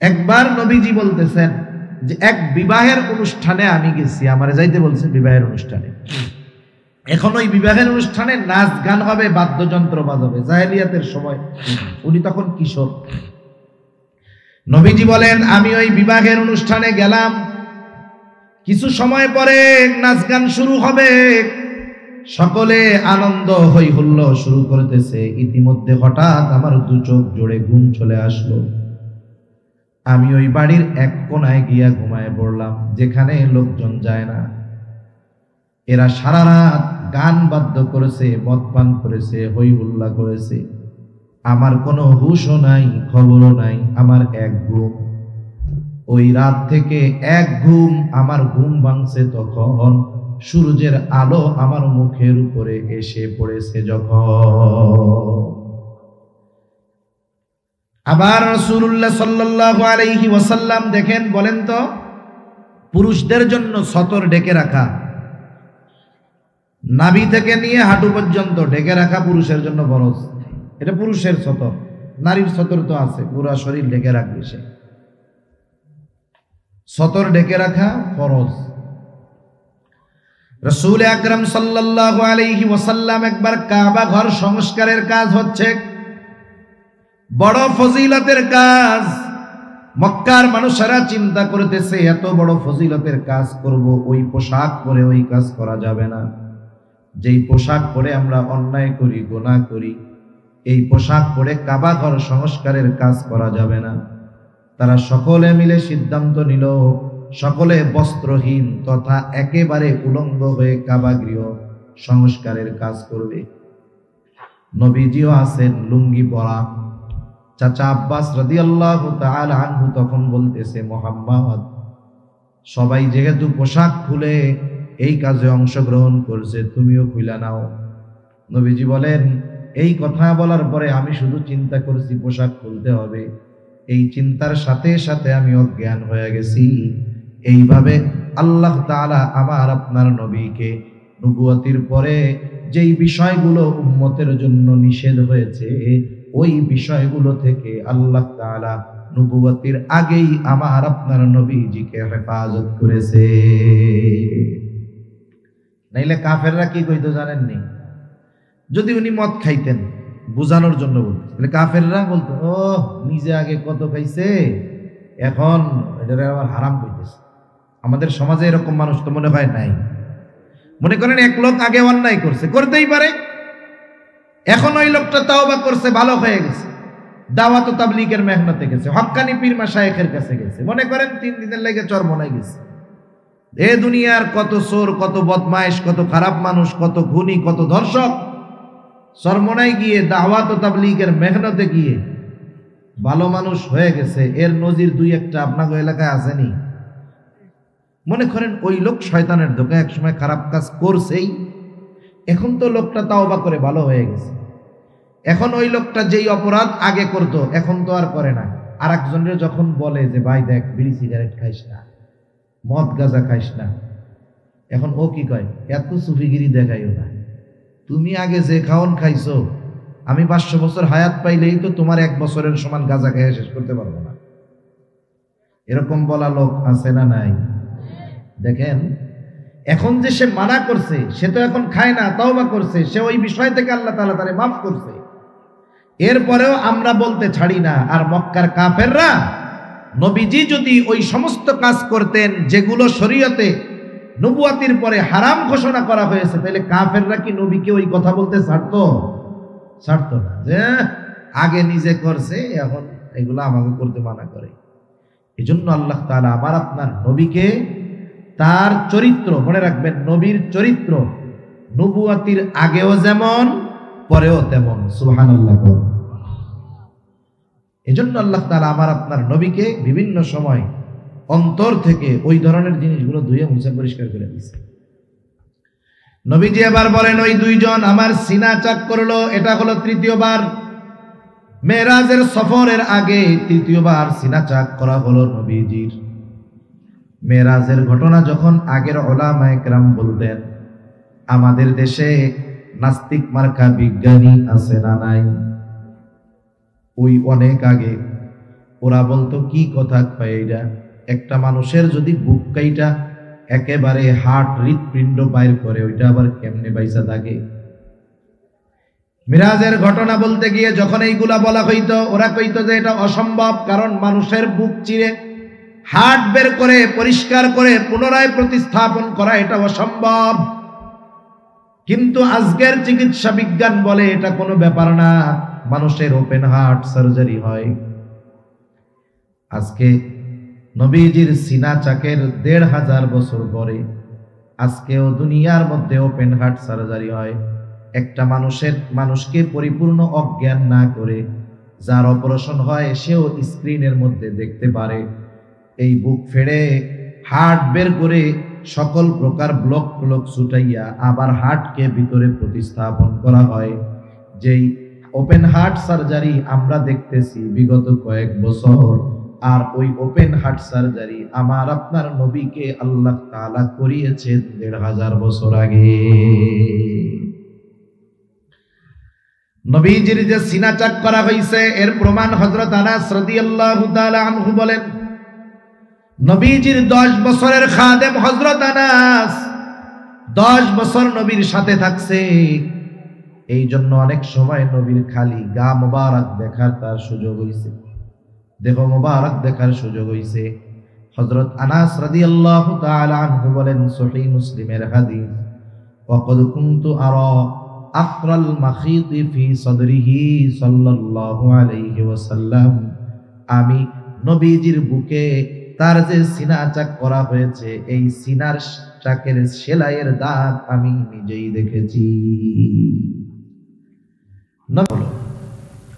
একবার নবীজি বলতেছেন যে এক বিবাহের অনুষ্ঠানে আমি গেছি, আমারে যাইতে বলছে বিবাহের অনুষ্ঠানে। এখন ওই বিবাহের অনুষ্ঠানে নাচ গান হবে, বাদ্যযন্ত্র বাজাবে, জাহেলিয়াতের সময়, উনি তখন কিশোর। নবীজি বলেন আমি ওই বিবাহের অনুষ্ঠানে গেলাম, কিছু সময় পরে নাচ গান শুরু হবে, সকলে আনন্দ হই হুল্লোড় শুরু করতেছে। ইতিমধ্যে হঠাৎ আমার 2 চোখ জোড়ে ঘুম চলে আসলো। আমি ওই বাড়ির এক কোনায় গিয়া ঘুমায় পড়লাম, যেখানে লোকজন যায় না। এরা সারা রাত গান বাদ্য করেছে, মদ পান করেছে, হই হুল্লা করেছে। আমার কোনো হুশও নাই, খবরও নাই। আমার এক ঘুম, ওই রাত থেকে এক ঘুম, আমার ঘুম ভাঙছে তখন সূর্যের আলো আমার মুখের উপরে এসে পড়েছে। যখন আবার রাসূলুল্লাহ সাল্লাল্লাহু আলাইহি ওয়াসাল্লাম দেখেন, বলেন তো, পুরুষদের জন্য সতর ঢেকে রাখা, নাভি থেকে নিয়ে হাঁটু পর্যন্ত ঢেকে রাখা পুরুষের জন্য ফরজ। এটা পুরুষের সতর। নারীর সতর তো আছে, পুরো শরীর ঢেকে রাখবে সে। সতর ঢেকে রাখা ফরজ। রাসূল আকরাম সাল্লাল্লাহু আলাইহি ওয়াসাল্লাম একবার কাবা ঘর সংস্কারের কাজ হচ্ছে, বড় ফজিলতের কাজ। মক্কার মানুষেরা চিন্তা করতেছে এত বড় ফজিলতের কাজ করব, ওই পোশাক পরে ওই কাজ করা যাবে না। যেই পোশাক পরে আমরা অন্যায় করি, গুনাহ করি, এই পোশাক পরে কাবা ঘর সংস্কারের কাজ করা যাবে না। তারা সকলে মিলে সিদ্ধান্ত নিল, সকলে বস্ত্রহীন তথা একেবারে উলঙ্গ হয়ে কাবা গৃহ সংস্কারের কাজ করবে। নবীজিও আছেন লুঙ্গি পরা। চাচা আব্বাস রাদিয়াল্লাহু তাআলা আনহু তখন বলতেছে, মুহাম্মদ, সবাই যেহেতু পোশাক খুলে এই কাজে অংশগ্রহণ করছে, তুমিও খুলে নাও। নবীজি বলেন, এই কথা বলার পরে আমি শুধু চিন্তা করছি পোশাক খুলতে হবে, এই চিন্তার সাথে সাথে আমি অজ্ঞান হয়ে গেছি। এইভাবে আল্লাহ তাআলা আমার আপনার নবীকে নবুয়তির পরে যেই বিষয়গুলো উম্মতের জন্য নিষেধ হয়েছে, ওই বিষয়গুলো থেকে আল্লাহ তাআলা নবুয়তির আগেই আমার আপনার নবীজিকে হেফাজত করেছে। নাইলে কাফেররা কি কইতো জানেননি? যদি উনি মদ খাইতেন, বুঝানোর জন্য বলতেন, তাহলে কাফেররা বলতো, ও নিজে আগে কত খাইছে, এখন এটা আবার হারাম কইতেছে। আমাদের সমাজে এরকম মানুষ তো মনে হয় নাই। মনে করেন এক লোক আগে অন্যায় করছে, করতেই পারে, এখন ওই লোকটা তাওবা করছে, ভালো হয়ে গেছে, দাওয়াত ও তাবলীগের মেহনতে গেছে, হক্কানি পীর মাশায়েখের কাছে গেছে, মনে করেন 3 দিনের লেগে চরমনায় গেছে। এ দুনিয়ার কত চোর, কত বদমাইশ, কত খারাপ মানুষ, কত খুনি, কত ধর্ষক চরমনায় গিয়ে দাওয়াত ও তাবলীগের মেহনতে গিয়ে ভালো মানুষ হয়ে গেছে। এর নজির 2-1টা আপনাদের এলাকায় আসেনি? মনে করেন ওই লোক শয়তানের ধোঁকায় একসময় খারাপ কাজ করছেই, এখন তো লোকটা তাওবা করে ভালো হয়ে গেছে। এখন ওই লোকটা যেই অপরাধ আগে করতো এখন তো আর করে না। আর একজনের যখন বলে যে ভাই দেখ, বিড়ি সিগারেট খাইস না, মদ গাঁজা খাইস না, এখন ও কি কয়, এত সুফিগিরি দেখাইও না, তুমি আগে যে খাওন খাইছো, আমি 500 বছর হায়াত পাইলেই তো তোমার 1 বছরের সমান গাঁজা খাইয়া শেষ করতে পারবো না। এরকম বলা লোক আছে না নাই? দেখেন, এখন যে সে মানা করছে, সে তো এখন খায় না, তাওবা করছে, সে ওই বিষয় থেকে আল্লাহ তাআলা তারে মাফ করছে। এরপরেও আমরা বলতে ছাড়ি না। আর মক্কার কাফেররা, নবীজি যদি ওই সমস্ত কাজ করতেন যেগুলো শরীয়তে নবুয়তির পরে হারাম ঘোষণা করা হয়েছে, তাহলে কাফেররা কি নবীকে ওই কথা বলতে ছাড়তো? ছাড়তো না, যে আগে নিজে করছে, এখন এগুলো আমাকে করতে মানা করে। এজন্য আল্লাহ তাআলা আমার আপনার নবীকে তার চরিত্র, মনে রাখবেন, নবীর চরিত্র নবুয়তির আগেও যেমন পরেও তেমন। সুবহানাল্লাহ। এজন্য আল্লাহ তাআলা আমার আপনার নবীকে বিভিন্ন সময় অন্তর থেকে ওই ধরনের জিনিসগুলো ধুয়ে মুছে পরিষ্কার করে দিয়েছে। নবীজি এবার বলেন, ওই 2 জন আমার সিনা চাক করলো, এটা হলো 3য়-বার। মেরাজের সফরের আগে 3য়-বার সিনা চাক করা হলো নবীজির। মেরাজের ঘটনা যখন আগের উলামায়ে কেরাম বলতেন, আমাদের দেশে নাস্তিক মার্কা বিজ্ঞানী আছে না নাই? ওই অনেক আগে ওরা বলতো, কি কথা কয় এটা, একটা মানুষের যদি বুক কাইটা একেবারে হার্ট, হৃৎপিণ্ড বাইর করে, ওইটা আবার কেমনে বাইসা থাকে? মিরাজের ঘটনা বলতে গিয়ে যখন এইগুলা বলা হইতো, ওরা কইতো যে এটা অসম্ভব, কারণ মানুষের বুক চিরে হার্ট বের করে পরিষ্কার করে পুনরায় প্রতিস্থাপন করা এটা অসম্ভব। কিন্তু আজকের চিকিৎসা বিজ্ঞান বলে এটা কোনো ব্যাপার না, মানুষের ওপেন হার্ট সার্জারি হয়। আজকে নবীজির সিনা চাকের 1500 বছর পরে আজকেও দুনিয়ার মধ্যে ওপেন হার্ট সার্জারি হয়। একটা মানুষকে পরিপূর্ণ অজ্ঞান না করে যার অপারেশন হয়, সেও স্ক্রিনের মধ্যে দেখতে পারে। এই বুক ফেড়ে হার্ট বের করে সকল প্রকার ব্লক ছুটাইয়া আবার হার্টকে ভিতরে প্রতিস্থাপন করা হয়। যেই ওপেন হার্ট সার্জারি আমরা দেখতেছি বিগত কয়েক বছর, আর ওই ওপেন হার্ট সার্জারি আমার আপনার নবীকে আল্লাহ তাআলা করিয়েছেন ১৫০০ বছর আগে। নবীজির যে সিনা চাক করা হয়েছে এর প্রমাণ হযরত আনাস রাদিয়াল্লাহু তাআলা আনহু বলেন, নবীজির 10 বছরের খাদেম হযরত আনাস 10 বছর নবীর সাথে থাকছে। এই জন্য অনেক সময় নবীর খালি গা মোবারক দেখার তার সুযোগ হইছে, দেহ মোবারক দেখার সুযোগ হইছে। হযরত আনাস রাদিয়াল্লাহু তাআলা আনহু বলেন, সহিহ মুসলিমের হাদিস, ওয়াকাদ কুনতু আরা আফরাল মাখিতি ফি সাদরিহি সাল্লাল্লাহু আলাইহি ওয়াসাল্লাম, আমি নবীজির বুকে তার যে সিনা চাক করা হয়েছে এই সিনার চাকের সেলাইয়ের দাগ আমি নিজেই দেখেছি।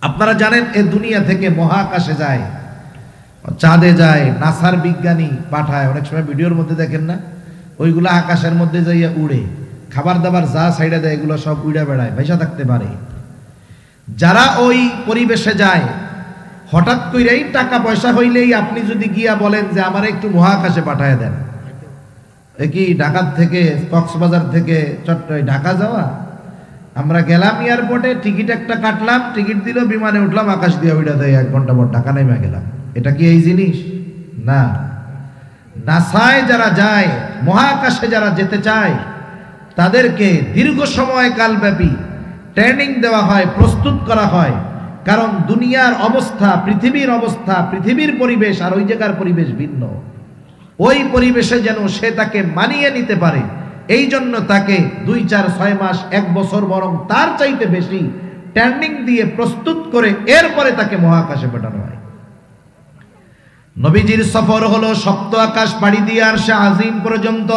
আপনারা জানেন এ দুনিয়া থেকে মহাকাশে যায়, চাঁদে যায়, নাসার বিজ্ঞানী পাঠায়, অনেক সময় ভিডিওর মধ্যে দেখেন না, ওইগুলা আকাশের মধ্যে যাইয়া উড়ে, খাবার দাবার যা সাইডে দেয় এগুলো সব উড়ে বেড়ায়, ভাইসা থাকতে পারে। যারা ওই পরিবেশে যায় হঠাৎ কইরাই টাকা পয়সা হইলেই আপনি যদি গিয়া বলেন যে আমার একটু মহাকাশে পাঠায় দেন, এ কি ঢাকার থেকে কক্সবাজার থেকে ঢাকা যাওয়া? আমরা গেলাম এয়ারপোর্টে, টিকিট একটা কাটলাম, টিকিট দিল, বিমানে উঠলাম, আকাশ দিয়ে উড়ে দেয় 1 ঘন্টা পর ঢাকা নেমে গেলাম। এটা কি এই জিনিস? না। নাসায় যারা যায়, মহাকাশে যারা যেতে চায়, তাদেরকে দীর্ঘ সময় কালব্যাপী ট্রেনিং দেওয়া হয়, প্রস্তুত করা হয়। কারণ দুনিয়ার অবস্থা, পৃথিবীর অবস্থা, পৃথিবীর পরিবেশ আর ওই জায়গার পরিবেশ ভিন্ন। ওই পরিবেশে যেন সে তাকে মানিয়ে নিতে পারে, এই জন্য তাকে 2, 4, 6 মাস, 1 বছর, বরং তার চাইতে বেশি ট্রেনিং দিয়ে প্রস্তুত করে এরপরে তাকে মহাকাশে পাঠানো হয়। নবীজির সফর হলো সপ্ত আকাশ পাড়ি দিয়ে আরশে আজিম পর্যন্ত।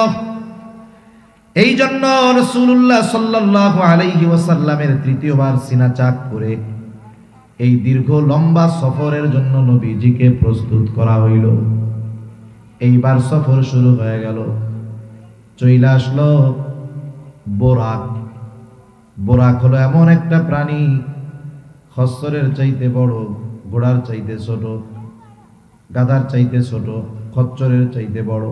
এই জন্য রাসূলুল্লাহ সাল্লাল্লাহু আলাইহি ওয়াসাল্লামের তৃতীয়বার সিনা চাক করে এই দীর্ঘ লম্বা সফরের জন্য নবীজিকে প্রস্তুত করা হইল। এইবার সফর শুরু হয়ে গেল, চইলা আসলো বোরাক। বোরাক হলো এমন একটা প্রাণী, খচ্চরের চাইতে বড়, ঘোড়ার চাইতে ছোট, গাধার চাইতে ছোট, খচ্চরের চাইতে বড়।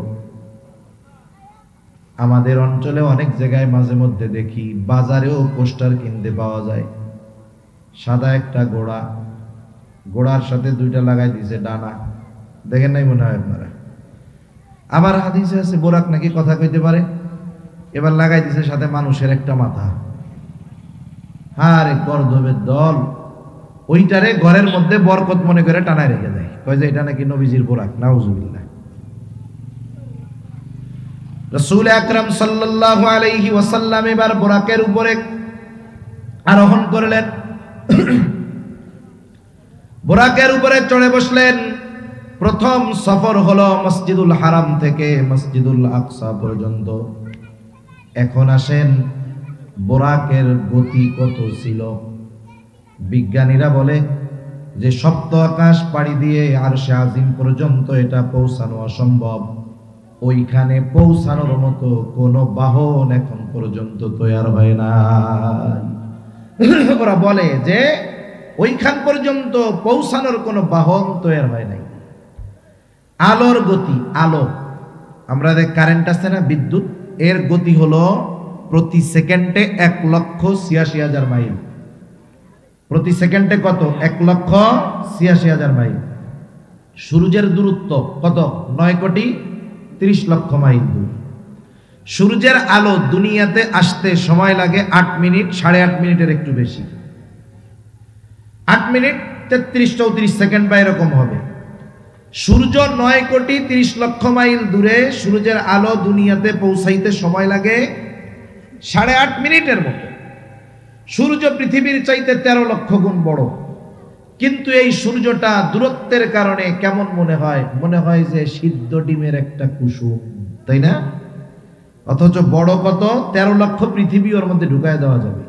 আমাদের অঞ্চলে অনেক জায়গায় মাঝে মধ্যে দেখি, বাজারেও পোস্টার কিনতে পাওয়া যায়, সাদা একটা ঘোড়া, ঘোড়ার সাথে 2টা লাগাই দিছে ডানা, দেখেন নাই মনে হয় আপনারা? আবার হাদিসে আছে বোরাক নাকি কথা কইতে পারে, এবার লাগাই দিছে সাথে মানুষের একটা মাথা। আরে গর্দবের দল, ওইটারে ঘরের মধ্যে বরকত মনে করে টানায় রেখে দেয়, কয় যে এটা নাকি নবীজির বোরাক। নাউজুবিল্লাহ। রাসূল আকরাম সাল্লাল্লাহু আলাইহি ওয়াসাল্লাম এবার বোরাকের উপরে আরোহণ করলেন, বোরাকের উপরে চড়ে বসলেন। প্রথম সফর হলো মসজিদুল হারাম থেকে মসজিদুল আকসা পর্যন্ত। এখন আসেন বোরাকের গতি কত ছিল। বিজ্ঞানীরা বলে যে সপ্ত আকাশ পাড়ি দিয়ে আরশে আজিম পর্যন্ত এটা পৌঁছানো অসম্ভব, ওইখানে পৌঁছানোর মতো কোনো বাহন এখন পর্যন্ত তৈরি হয় না। ওরা বলে যে ওইখান পর্যন্ত পৌঁছানোর কোনো বাহন তৈরি হয় নাই। আলোর গতি, আলো, আমরা কারেন্ট আছে না, বিদ্যুৎ, এর গতি হলো প্রতি সেকেন্ডে 1,86,000 মাইল। প্রতি সেকেন্ডে কত? 1,86,000 মাইল। সূর্যের দূরত্ব কত? 9,30,00,000 মাইল দূর। সূর্যের আলো দুনিয়াতে আসতে সময় লাগে 8 মিনিট, 8.5 মিনিটের একটু বেশি, 8 মিনিট 33-34 সেকেন্ড বা এরকম হবে। সূর্য 9,30,00,000 মাইল দূরে, সূর্যের আলো দুনিয়াতে পৌঁছাইতে সময় লাগে 8.5 মিনিটের মতো। সূর্য পৃথিবীর চাইতে 13 লক্ষ গুণ বড়, কিন্তু এই সূর্যটা দূরত্বের কারণে কেমন মনে হয়? মনে হয় যে সিদ্ধ ডিমের একটা কুসুম, তাই না? অথচ বড় কত? 13 লক্ষ পৃথিবী ওর মধ্যে ঢুকায় দেওয়া যাবে।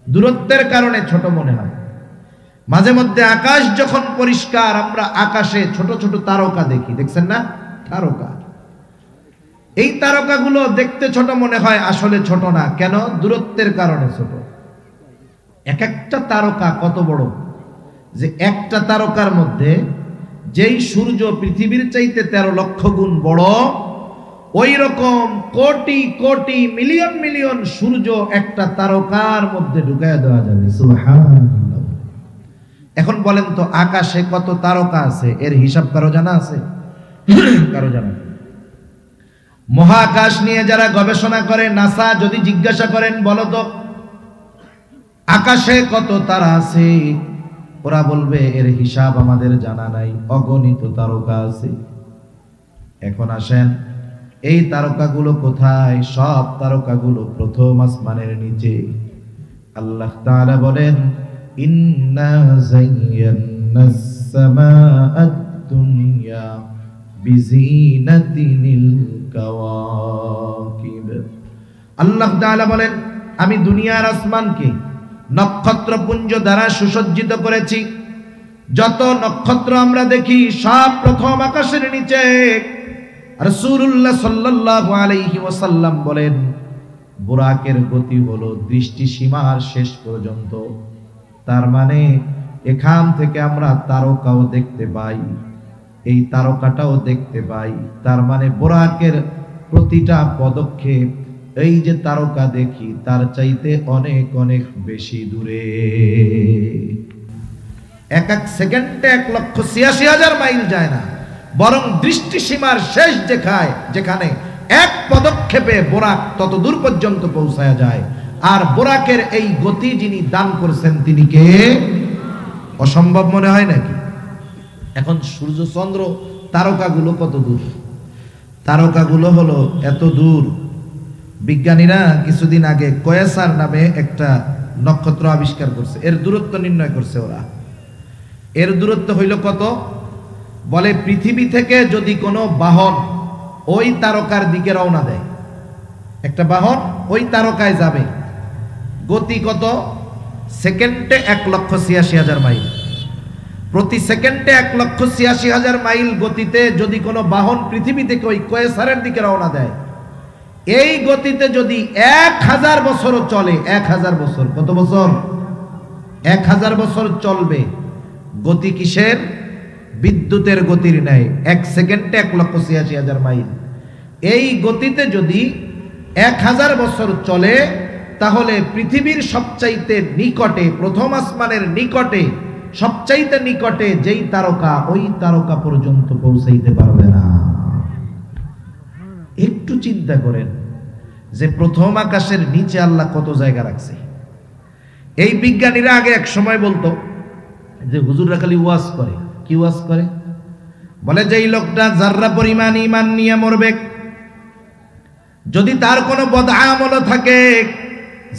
দূরত্বের কারণে ছোট মনে হয়। মাঝে মধ্যে আকাশ যখন পরিষ্কার, আমরা আকাশে ছোট ছোট তারকা দেখি, দেখছেন না? তারকা, এই তারকাগুলো দেখতে ছোট মনে হয়, আসলে ছোট না। কেন? দূরত্বের কারণে ছোট। এক একটা তারকা কত বড়, যে একটা তারকার মধ্যে যেই সূর্য পৃথিবীর চাইতে 13 লক্ষ গুণ বড়, ওই রকম কোটি কোটি মিলিয়ন মিলিয়ন সূর্য একটা তারকার মধ্যে ঢুকায় দেওয়া যাবে। সুবহানাল্লাহ। এখন বলেন তো আকাশে কত তারকা আছে, এর হিসাব কারো জানা আছে? কারো জানা? মহাকাশ নিয়ে যারা গবেষণা করে, নাসা যদি জিজ্ঞাসা করেন বলো তো আকাশে কত তারা আছে, ওরা বলবে এর হিসাব আমাদের জানা নাই, অগণিত তারকা আছে। এখন আসেন, এই তারকাগুলো কোথায়? সব তারকাগুলো প্রথম আসমানের নিচে। আল্লাহ তাআলা বলেন, ইন্না যায়্যানাস সামাআদ দুনিয়া বিজিনাতিনিল কাওয়াকিব। আল্লাহ তাআলা বলেন, আমি দুনিয়ার আসমানকে নক্ষত্রপুঞ্জ দ্বারা সুসজ্জিত করেছি। যত নক্ষত্র আমরা দেখি সব প্রথম আকাশের নিচে। রাসূলুল্লাহ সাল্লাল্লাহু আলাইহি ওয়াসাল্লাম বলেন, বুরাকের গতি হলো দৃষ্টিসীমার শেষ পর্যন্ত। তার মানে এখান থেকে আমরা তারকাও দেখতে পাই, এই তারকাটাও দেখতে পাই। তার মানে বুরাকের প্রতিটা পদক্ষেপ এই যে তারকা দেখি তার চাইতে অনেক অনেক বেশি দূরে। এক এক সেকেন্ডে 1,86,000 মাইল যায় না, বরং দৃষ্টিসীমার শেষ যেখানে এক পদক্ষেপে বোরাক তত দূর পর্যন্ত পৌঁছায়া যায়। আর বোরাকের এই গতি যিনি দান করছেন তিনি কে? অসম্ভব মনে হয় নাকি? এখন সূর্য চন্দ্র তারকাগুলো কত দূর? তারকাগুলো হলো এত দূর, বিজ্ঞানীরা কিছুদিন আগে কয়েসার নামে একটা নক্ষত্র আবিষ্কার করছে, এর দূরত্ব নির্ণয় করছে ওরা। এর দূরত্ব হইল কত? বলে পৃথিবী থেকে যদি কোনো বাহন ওই তারকার দিকে রওনা দেয়, একটা বাহন ওই তারকায় যাবে, গতি কত? সেকেন্ডে 1,86,000 মাইল। প্রতি সেকেন্ডে 1,86,000 মাইল গতিতে যদি কোনো বাহন পৃথিবী থেকে ওই কয়েসারের দিকে রওনা দেয়, এই গতিতে যদি 1000 বছরও চলে, 1000 বছর, কত বছর? 1000 বছর চলবে। গতি কিসের? বিদ্যুতের গতির ন্যায়। 1 সেকেন্ডে 1,86,000 মাইল। এই গতিতে যদি 1000 বছর চলে, তাহলে পৃথিবীর সবচাইতে নিকটে, প্রথম আসমানের নিকটে, সবচাইতে নিকটে যেই তারকা, ওই তারকা পর্যন্ত পৌঁছাইতে পারবে না। একটু চিন্তা করেন যে প্রথম আকাশের নিচে আল্লাহ কত জায়গা রাখছে। এই বিজ্ঞানীরা আগে এক সময় বলতো যে হুজুররা খালি ওয়াজ করে। কি ওয়াজ করে? বলে যে এই লোকটা যাররা পরিমাণ ঈমান নিয়ে মরবে, যদি তার কোনো বদআমল থাকে,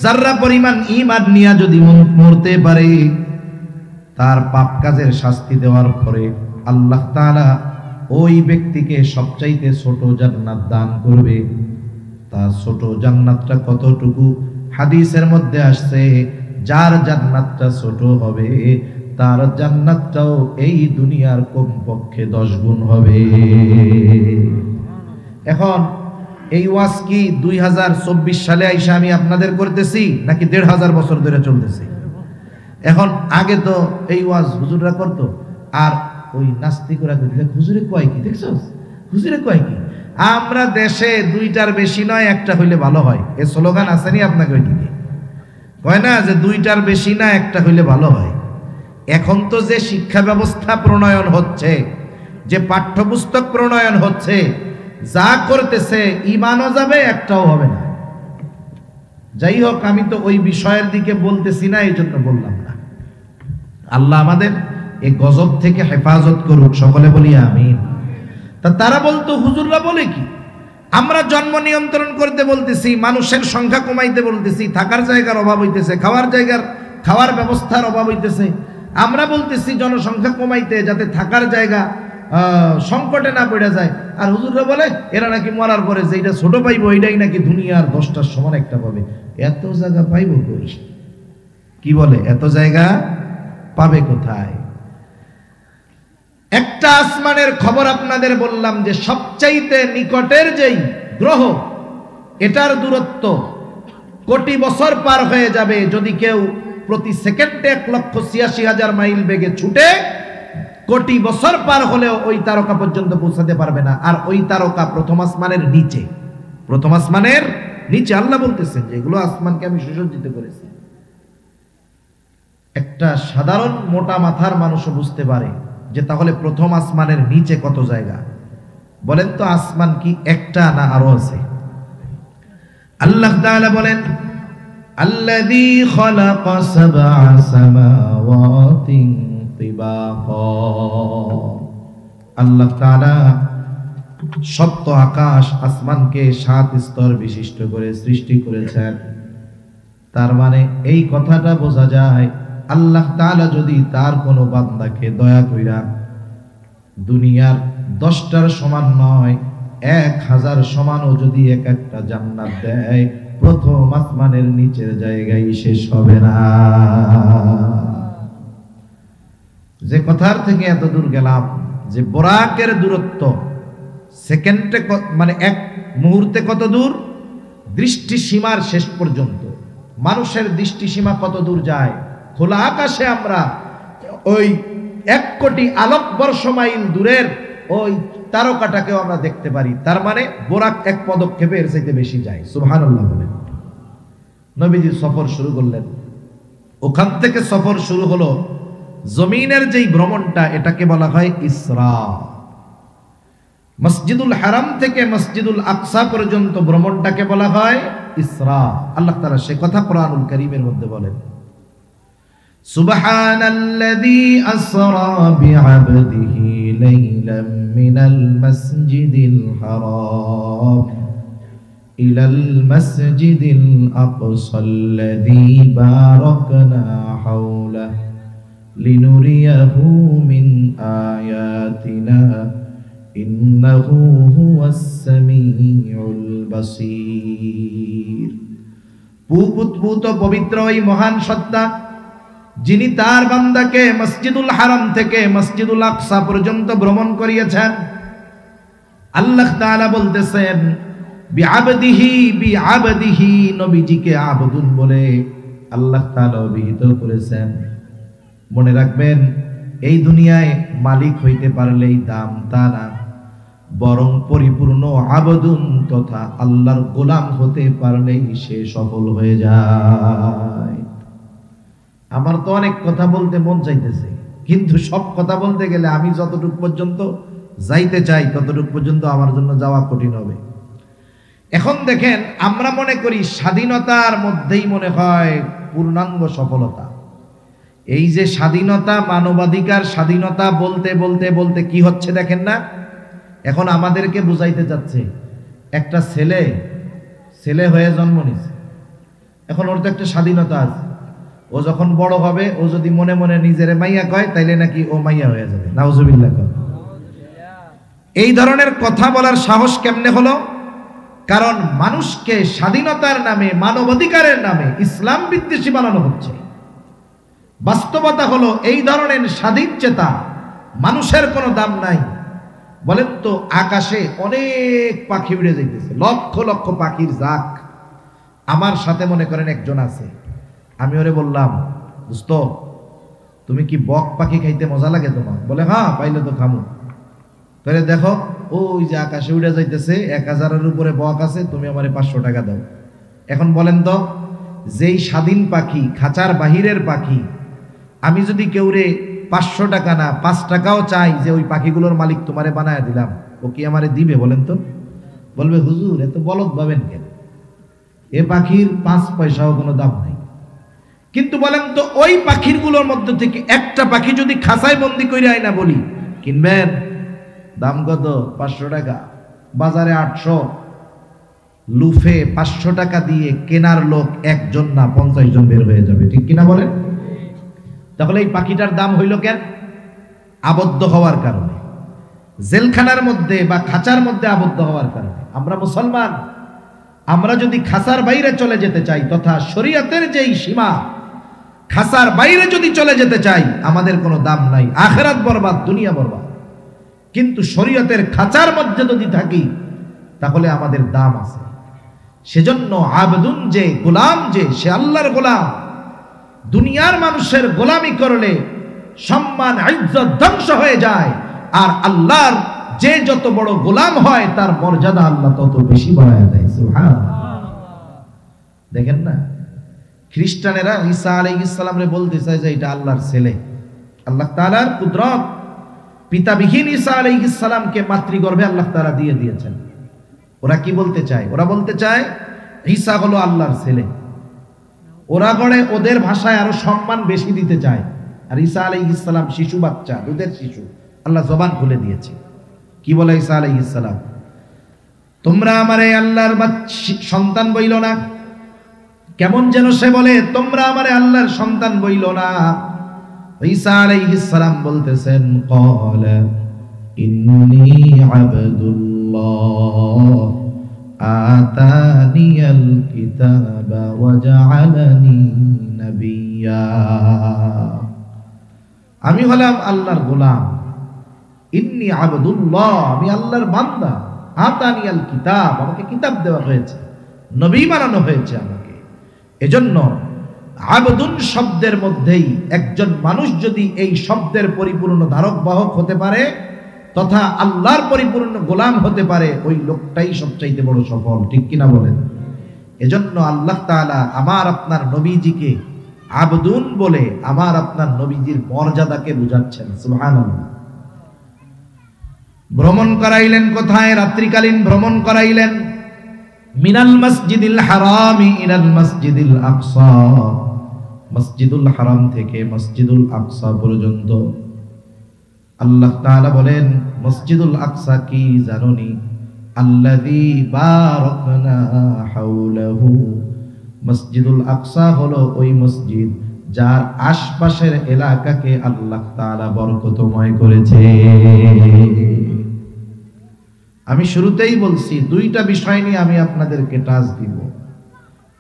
যাররা পরিমাণ ঈমান নিয়ে যদি মরতে পারে, তার পাপ কাজের শাস্তি দেওয়ার পরে আল্লাহ তাআলা ওই ব্যক্তিকে সবচাইতে ছোট জান্নাত দান করবে। তার ছোট জান্নাতটা কতটুকু? হাদিসের মধ্যে আসছে, যার জান্নাতটা ছোট হবে তার জান্নাতটাও এই দুনিয়ার কমপক্ষে 10 গুণ হবে। এখন এই ওয়াজ কি 2024 সালে আইসা আমি আপনাদের করতেছি নাকি 1500 বছর ধরে চলতেছে? এখন আগে তো এই ওয়াজ হুজুররা করতো, আর ওই নাস্তিকরা কইতে হুজুরে কয় কি দেখছস, হুজুরে কয় কি? আমরা দেশে 2টার বেশি নয়, একটা হইলে ভালো হয়, এই স্লোগান আসেনি আপনাকে? ওইদিকে কয় না যে 2টার বেশি না, একটা হইলে ভালো হয়। এখন তো যে শিক্ষা ব্যবস্থা প্রণয়ন হচ্ছে, যে পাঠ্যপুস্তক প্রণয়ন হচ্ছে, যা করতেছে ঈমানও যাবে, একটাও হবে না। যাই হোক, আমি তো ওই বিষয়ের দিকে বলতেছি না, এই জন্য বললাম না। আল্লাহ আমাদের এই গজব থেকে হেফাজত করুক, সকলে বলি আমিন। তারা বলতো হুজুররা বলে কি, আমরা জন্ম নিয়ন্ত্রণ করতে বলতেছি, মানুষের সংখ্যা কমাইতে বলতেছি, থাকার জায়গার অভাব হইতেছে, খাওয়ার ব্যবস্থার অভাব হইতেছে, আমরা বলতেছি জনসংখ্যা কমাইতে, যাতে থাকার জায়গা সংকটে না পড়ে যায়। আর হুজুররা বলে এরা নাকি মরার পরে যেটা ছোট পাইবো এটাই নাকি দুনিয়ার 10টার সমান একটা পাবে। এত জায়গা পাইবো কই? কি বলে এত জায়গা পাবে কোথায়? একটা আসমানের খবর আপনাদের বললাম যে সবচাইতে নিকটের যেই গ্রহ, এটার দূরত্ব কোটি বছর পার হয়ে যাবে যদি কেউ প্রতি সেকেন্ডে 1,86,000 মাইল বেগে ছুটে কোটি বছর পার হলেও ওই তারকা পর্যন্ত পৌঁছাতে পারবে না। আর ওই তারকা প্রথম আসমানের নিচে, প্রথম আসমানের নিচে। আল্লাহ বলতেছেন যে এগুলো আসমানকে আমি সুসজ্জিত করেছি। একটা সাধারণ মোটা মাথার মানুষও বুঝতে পারে যে তাহলে প্রথম আসমানের নিচে কত জায়গা। বলেন তো আসমান কি একটা না আরো আছে? আল্লাহ তাআলা বলেন আল্লাযী খালাকা সাবআ সামাওয়াতিন তিবাকা। আল্লাহ তাআলা সপ্ত আকাশ আসমানকে 7 স্তর বিশিষ্ট করে সৃষ্টি করেছেন। তার মানে এই কথাটা বোঝা যায় আল্লাহ তাআলা যদি তার কোনো বান্দাকে দয়া কইরা দুনিয়ার 10টার সমান নয় 1000 সমানও যদি এক একটা জান্নাত দেয়, প্রথম আসমানের নিচের জায়গায় শেষ হবে না। যে কথার থেকে এত দূর গেলাম যে বোরাকের দূরত্ব সেকেন্ডে মানে এক মুহূর্তে কত দূর, দৃষ্টি সীমার শেষ পর্যন্ত। মানুষের দৃষ্টি সীমা কত দূর যায়? খোলা আকাশে আমরা ওই 1 কোটি আলোকবর্ষ মাইল দূরের ওই তারকাটাকেও আমরা দেখতে পারি। তার মানে বোরাক এক পদক্ষেপে এর চাইতে বেশি যায়। সুবহানাল্লাহ বলেন। নবীজি সফর শুরু করলেন, ওখান থেকে সফর শুরু হলো। জমিনের যেই ভ্রমণটা এটাকে বলা হয় ইসরা। মসজিদুল হারাম থেকে মসজিদুল আকসা পর্যন্ত ভ্রমণটাকে বলা হয় ইসরা। আল্লাহ তাআলা সে কথা কোরআনুল কারীমের মধ্যে বলেন, সুবহানাল্লাযী আসরা বিআবদিহি লাইলাম মিনাল মাসজিদিল হারাম ইলাল মাসজিদিল আকসাল্লাযী বারাকনা হাওলাহু লিনুরিয়াহু মিন আয়াতিনা ইন্নাহু হুয়াস সামিউল বাসীর। পুত পবিত্র ওই মহান সত্তা যিনি তার বান্দাকে মসজিদুল হারাম থেকে মসজিদুল আকসা পর্যন্ত ভ্রমণ করিয়েছেন। আল্লাহ তাআলা বলতেছেন বিআবদিহি, নবীজিকে আবদুন বলে আল্লাহ তাআলা অভিহিত করেছেন। মনে রাখবেন, এই দুনিয়ায় মালিক হইতে পারলেই দাম তা না, বরং পরিপূর্ণ আবদুন তথা আল্লাহর গোলাম হতে পারলেই সে সফল হয়ে যায়। আমার তো অনেক কথা বলতে মন চাইতেছে, কিন্তু সব কথা বলতে গেলে আমি যতটুকু পর্যন্ত যাইতে চাই ততটুকু পর্যন্ত আমার জন্য যাওয়া কঠিন হবে। এখন দেখেন, আমরা মনে করি স্বাধীনতার মধ্যেই মনে হয় পূর্ণাঙ্গ সফলতা। এই যে স্বাধীনতা, মানবাধিকার স্বাধীনতা বলতে বলতে বলতে কি হচ্ছে দেখেন না? এখন আমাদেরকে বুঝাইতে যাচ্ছে একটা ছেলে হয়ে জন্ম নিছে, এখন ওর তো একটা স্বাধীনতা আছে। ও যখন বড় হবে, ও যদি মনে মনে নিজের মাইয়া কয় তাইলে নাকি ও মাইয়া হয়ে যাবে। নাউজুবিল্লাহ। এই ধরনের কথা বলার সাহস কেমনে হলো? কারণ মানুষকে স্বাধীনতার নামে, মানবাধিকারের নামে ইসলাম বিদ্বেষী বানানো হচ্ছে। বাস্তবতা হলো এই ধরনের স্বাধীন চেতা মানুষের কোনো দাম নাই। বলেন তো, আকাশে অনেক পাখি উড়ে যাইতেছে, লক্ষ লক্ষ পাখির জাক। আমার সাথে মনে করেন একজন আছে, আমি ওরে বললাম, দোস্ত তুমি কি বক পাখি খাইতে মজা লাগে তোমার? বলে হ্যাঁ, পাইলে তো খামু। তাহলে দেখো ওই যে আকাশে উড়ে যাইতেছে, 1000-এর উপরে বক আছে, তুমি আমারে 500 টাকা দাও। এখন বলেন তো, যেই স্বাধীন পাখি, খাঁচার বাহিরের পাখি, আমি যদি কেউরে 500 টাকা না 5 টাকাও চাই যে ওই পাখিগুলোর মালিক তোমারে বানায় দিলাম, ও কি আমারে দিবে বলেন তো? বলবে হুজুর এত বলদ ভাবেন কেন, এ পাখির 5 পয়সাও কোনো দাম নাই। কিন্তু বলেন তো, ওই পাখিরগুলোর মধ্যে থেকে একটা পাখি যদি খাঁচায় বন্দি করে আয় না বলি, কিনবেন? দাম কত? 500 টাকা। বাজারে 800। লুফে 500 টাকা দিয়ে কেনার লোক একজন না 50 জন বের হয়ে যাবে, ঠিক কিনা বলেন? তাহলে এই পাখিটার দাম হইল কেন? আবদ্ধ হওয়ার কারণে, জেলখানার মধ্যে বা খাঁচার মধ্যে আবদ্ধ হওয়ার কারণে। আমরা মুসলমান, আমরা যদি খাঁচার বাইরে চলে যেতে চাই, তথা শরীয়তের যেই সীমা, খাঁচার বাইরে যদি চলে যেতে চাই, আমাদের কোনো দাম নাই। আখিরাত বরবাদ, দুনিয়া বরবাদ। কিন্তু শরীয়তের খাঁচার মধ্যে যদি থাকি তাহলে আমাদের দাম আছে। সেজন্য আবদুন, যে গোলাম, যে সে আল্লাহর গোলাম, দুনিয়ার মানুষের গোলামি করলে সম্মান ইজ্জত ধ্বংস হয়ে যায়, আর আল্লাহর যে যত বড় গোলাম হয় তার মর্যাদা আল্লাহ তত বেশি বাড়ায় দেয়। সুবহানাল্লাহ। দেখেন না, খ্রিস্টানেরা ঈসা আলাইহিস সালামরে বলতে চায় যে এটা আল্লাহর ছেলে। আল্লাহ তাআলার কুদরত, পিতাবিহীন ঈসা আলাইহিস সালামকে মাতৃগর্ভে আল্লাহ তাআলা দিয়ে দিয়েছেন। ওরা কি বলতে চায়? ওরা বলতে চায় ঈসা হলো আল্লাহর ছেলে। ওরা গড়ে ওদের ভাষায় আরো সম্মান বেশি দিতে চায়। আর ঈসা আলাইহিস সালাম শিশু বাচ্চা, দুধের শিশু, আল্লাহ জবান খুলে দিয়েছে। কি বলে ঈসা আলাইহিস সালাম? তোমরা আমারে আল্লাহর সন্তান বইল না। কেমন যেন সে বলে, তোমরা আমারে আল্লাহর সন্তান বইল না। ঈসা আলাইহিস সালাম বলতেছেন, ক্বালা ইন্নী আবদুল্লাহ আতানিয়াল কিতাবা ওয়া জাআলানি নাবিয়্যা। আমি হলাম আল্লাহর গোলাম। ইন্নী আবদুল্লাহ, আমি আল্লাহর বান্দা। আতানিয়াল কিতাব, আমাকে কিতাব দেওয়া হয়েছে, নবী বানানো হয়েছে আমাকে। এজন্য আবদুন শব্দের মধ্যেই একজন মানুষ যদি এই শব্দের পরিপূর্ণ ধারক বাহক হতে পারে তথা আল্লাহর পরিপূর্ণ গোলাম হতে পারে, ওই লোকটাই সবচাইতে বড় সফল। ঠিক কিনা বলেন? এজন্য আল্লাহ তাআলা আমার আপনার নবীজিকে আবদুন বলে আমার আপনার নবীজির মর্যাদাকে বুঝাচ্ছেন। সুবহানাল্লাহ। ভ্রমণ করাইলেন কোথায়? রাত্রিকালীন ভ্রমণ করাইলেন। মিনাল মসজিদিল হারামি ইলাল মসজিদিল আকসা, মসজিদুল হারাম থেকে মসজিদুল আকসা পর্যন্ত। আল্লাহ তাআলা বলেন, মসজিদুল আকসা কি জানোনি? আল্লাযী বারাকনা হাওলাহু, মসজিদুল আকসা হলো ওই মসজিদ যার আশপাশের এলাকাকে আল্লাহ তাআলা বরকতময় করেছে। আমি শুরুতেই বলছি, দুইটা বিষয় নিয়ে আমি আপনাদেরকে টাচ দিব।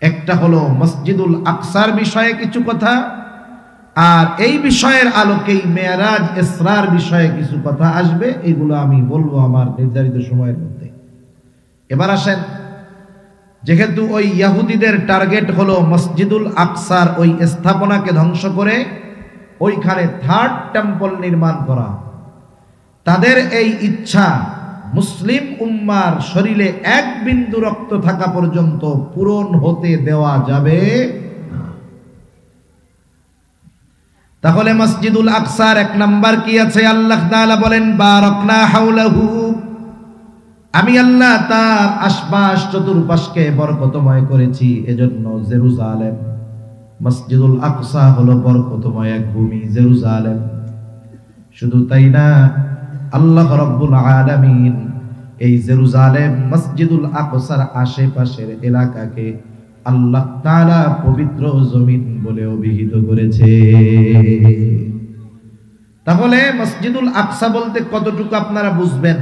একটা হলো মসজিদুল আকসার বিষয়ে কিছু কথা, আর এই বিষয়ের আলোকেই মেরাজ ইসরার বিষয়ে কিছু কথা আসবে। এগুলো আমি বলবো আমার নির্ধারিত সময়ের মধ্যে। এবার আসেন, যেহেতু ওই ইহুদিদের টার্গেট হলো মসজিদুল আকসার ওই স্থাপনাকে ধ্বংস করে ওইখানে থার্ড টেম্পল নির্মাণ করা, তাদের এই ইচ্ছা মুসলিম উম্মার শরীরে এক বিন্দু রক্ত থাকা পর্যন্ত পূরণ হতে দেওয়া যাবে না। তাহলে মসজিদুল আকসার এক নাম্বার কি আছে? আল্লাহ তাআলা বলেন, বারাকনা হাওলাহু, আমি আল্লাহ তার আশপাশ চতুর্পাশকে বরকতময় করেছি। এজন্য জেরুজালেম, মসজিদুল আকসা হলো বরকতময় এক ভূমি, জেরুজালেম। শুধু তাই না, আল্লাহ রাব্বুল আলামিন এই জেরুজালেম মসজিদুল আকসার আশেপাশের এলাকাকে আল্লাহ তাআলা পবিত্র জমিন বলে অভিহিত করেছে। তাহলে মসজিদুল আকসা বলতে কতটুকু আপনারা বুঝবেন?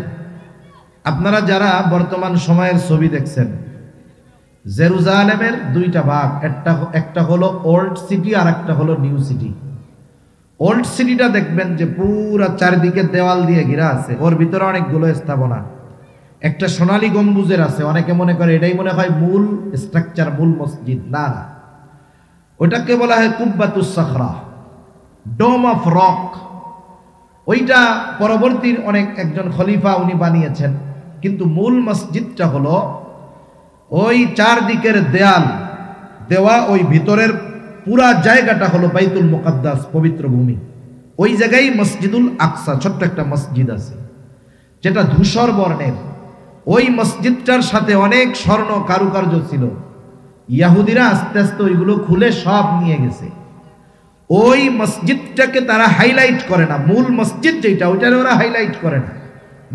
আপনারা যারা বর্তমান সময়ের ছবি দেখছেন, জেরুজালেমের দুইটা ভাগ, একটা হলো ওল্ড সিটি আর একটা হলো নিউ সিটি। ওল্ড সিটিটা দেখবেন যে পুরা চারিদিকে দেওয়াল দিয়ে ঘেরা আছে, ওর ভিতরে অনেকগুলো স্থাপনা, একটা সোনালী গম্বুজের আছে। অনেকে মনে করে এটাই মনে হয় মূল স্ট্রাকচার, মূল মসজিদ। না না, ওটাকে বলা হয় কুব্বাতুস সাখরা, ডোম অফ রক। ওইটা পরবর্তীর একজন খলিফা উনি বানিয়েছেন, কিন্তু মূল মসজিদটা হলো ওই চারদিকের দেয়াল দেওয়া, ওই ভিতরের পুরা জায়গাটা হলো বাইতুল মুকাদ্দাস, পবিত্র ভূমি। ওই জায়গায় মসজিদুল আকসা, ছোট্ট একটা মসজিদ আছে যেটা ধূসর বর্ণের। ওই মসজিদটার সাথে অনেক স্বর্ণ কারুকার্য ছিল। ইহুদিরা আস্তে আস্তে ওইগুলো খুলে সব নিয়ে গেছে। ওই মসজিদটাকে তারা হাইলাইট করে না, মূল মসজিদ যেটা ওইটারে ওরা হাইলাইট করে না।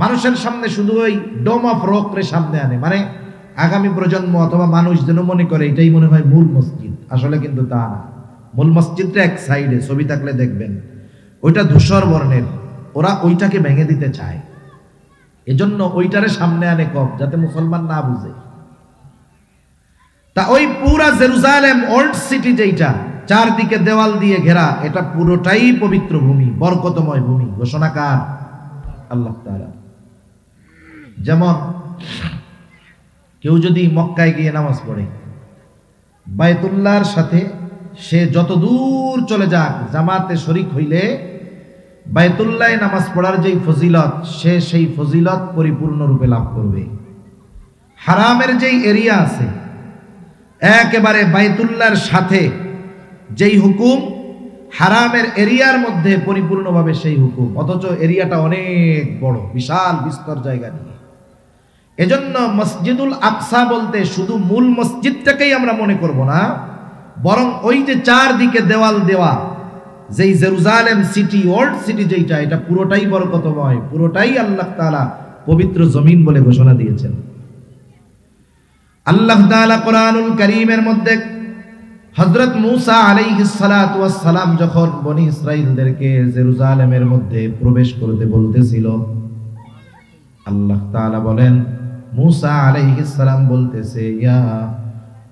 মানুষের সামনে শুধু ওই ডোম অফ রক রে সামনে আনে, মানে আগামী প্রজন্ম অথবা মানুষ যেন মনে করে এটাই মনে হয় মূল মসজিদ। আসলে কিন্তু তা না। মূল মসজিদটা এক সাইডে, ছবি থাকলে দেখবেন ওইটা ধূসর বর্ণের। ওরা ওইটাকে ভেঙে দিতে চায়, এজন্য ওইটারে সামনে আনে কম, যাতে মুসলমান না বুঝে। তা ওই পুরা জেরুজালেম ওল্ড সিটি যেটা চারদিকে দেওয়াল দিয়ে ঘেরা, এটা পুরোটাই পবিত্র ভূমি, বরকতময় ভূমি। ঘোষণাকার আল্লাহ তাআলা। যেমন কেউ যদি মক্কায় গিয়ে নামাজ পড়ে, বায়তুল্লাহর সাথে সে যত দূর চলে যাক, জামাতে শরীক হইলে বাইতুল্লাহ নামাজ পড়ার যেই ফজিলত, সে সেই ফজিলত পরিপূর্ণরূপে লাভ করবে। হারামের যেই এরিয়া আছে, একেবারে বাইতুল্লাহর সাথে যেই হুকুম, হারামের এরিয়ার মধ্যে পরিপূর্ণভাবে সেই হুকুম, অথচ এরিয়াটা অনেক বড়, বিশাল বিস্তর জায়গা নিয়ে। এজন্য মসজিদুল আকসা বলতে শুধু মূল মসজিদটাকেই আমরা মনে করব না, বরং ওই যে চারদিকে দেওয়াল দেওয়া যেই জেরুজালেম সিটি, ওল্ড সিটি যেটা, এটা পুরোটাই বরকতময়, পুরোটাই আল্লাহ তাআলা পবিত্র জমিন বলে ঘোষণা দিয়েছেন। আল্লাহ তাআলা কোরআনুল কারীমের মধ্যে হযরত মূসা আলাইহিস সালাতু ওয়াস সালাম যখন বনি ইসরাঈলদেরকে জেরুজালেমের মধ্যে প্রবেশ করতে বলতেছিল, আল্লাহ তাআলা বলেন, মূসা আলাইহিস সালাম বলতেছে, ইয়া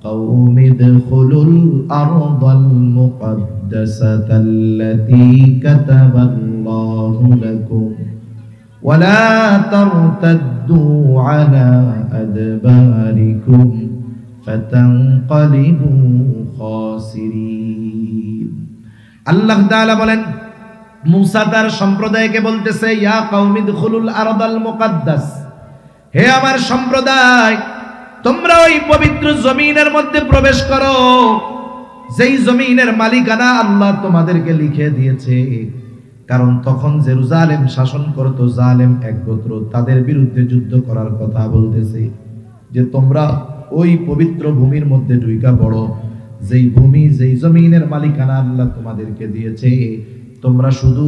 কওমি দখুলুল আরদাল মুকদ্দাসাতাল্লাতী কাতাবাল্লাহু লাকুম ওয়ালা তারতাদ্দু আলা আদবারিকুম ফাতানকালিবু খাসিরিন। আল্লাহ তাআলা বলেন, মূসা তার সম্প্রদায়কে বলতেছে, ইয়া কওমি দুখুলুল আরদাল মুকদ্দাস, হে আমার সম্প্রদায়, তোমরা ওই পবিত্র জমিনের মধ্যে প্রবেশ করো, যেই জমিনের মালিকানা আল্লাহ তোমাদেরকে লিখে দিয়েছে। কারণ তখন জেরুজালেম শাসন করত জালেম এক গোত্র, তাদের বিরুদ্ধে যুদ্ধ করার কথা বলতেছে যে তোমরা ওই পবিত্র ভূমির মধ্যে ঢুইকা পড়ো, যেই ভূমি, যেই জমিনের মালিকানা আল্লাহ তোমাদেরকে দিয়েছে, তোমরা শুধু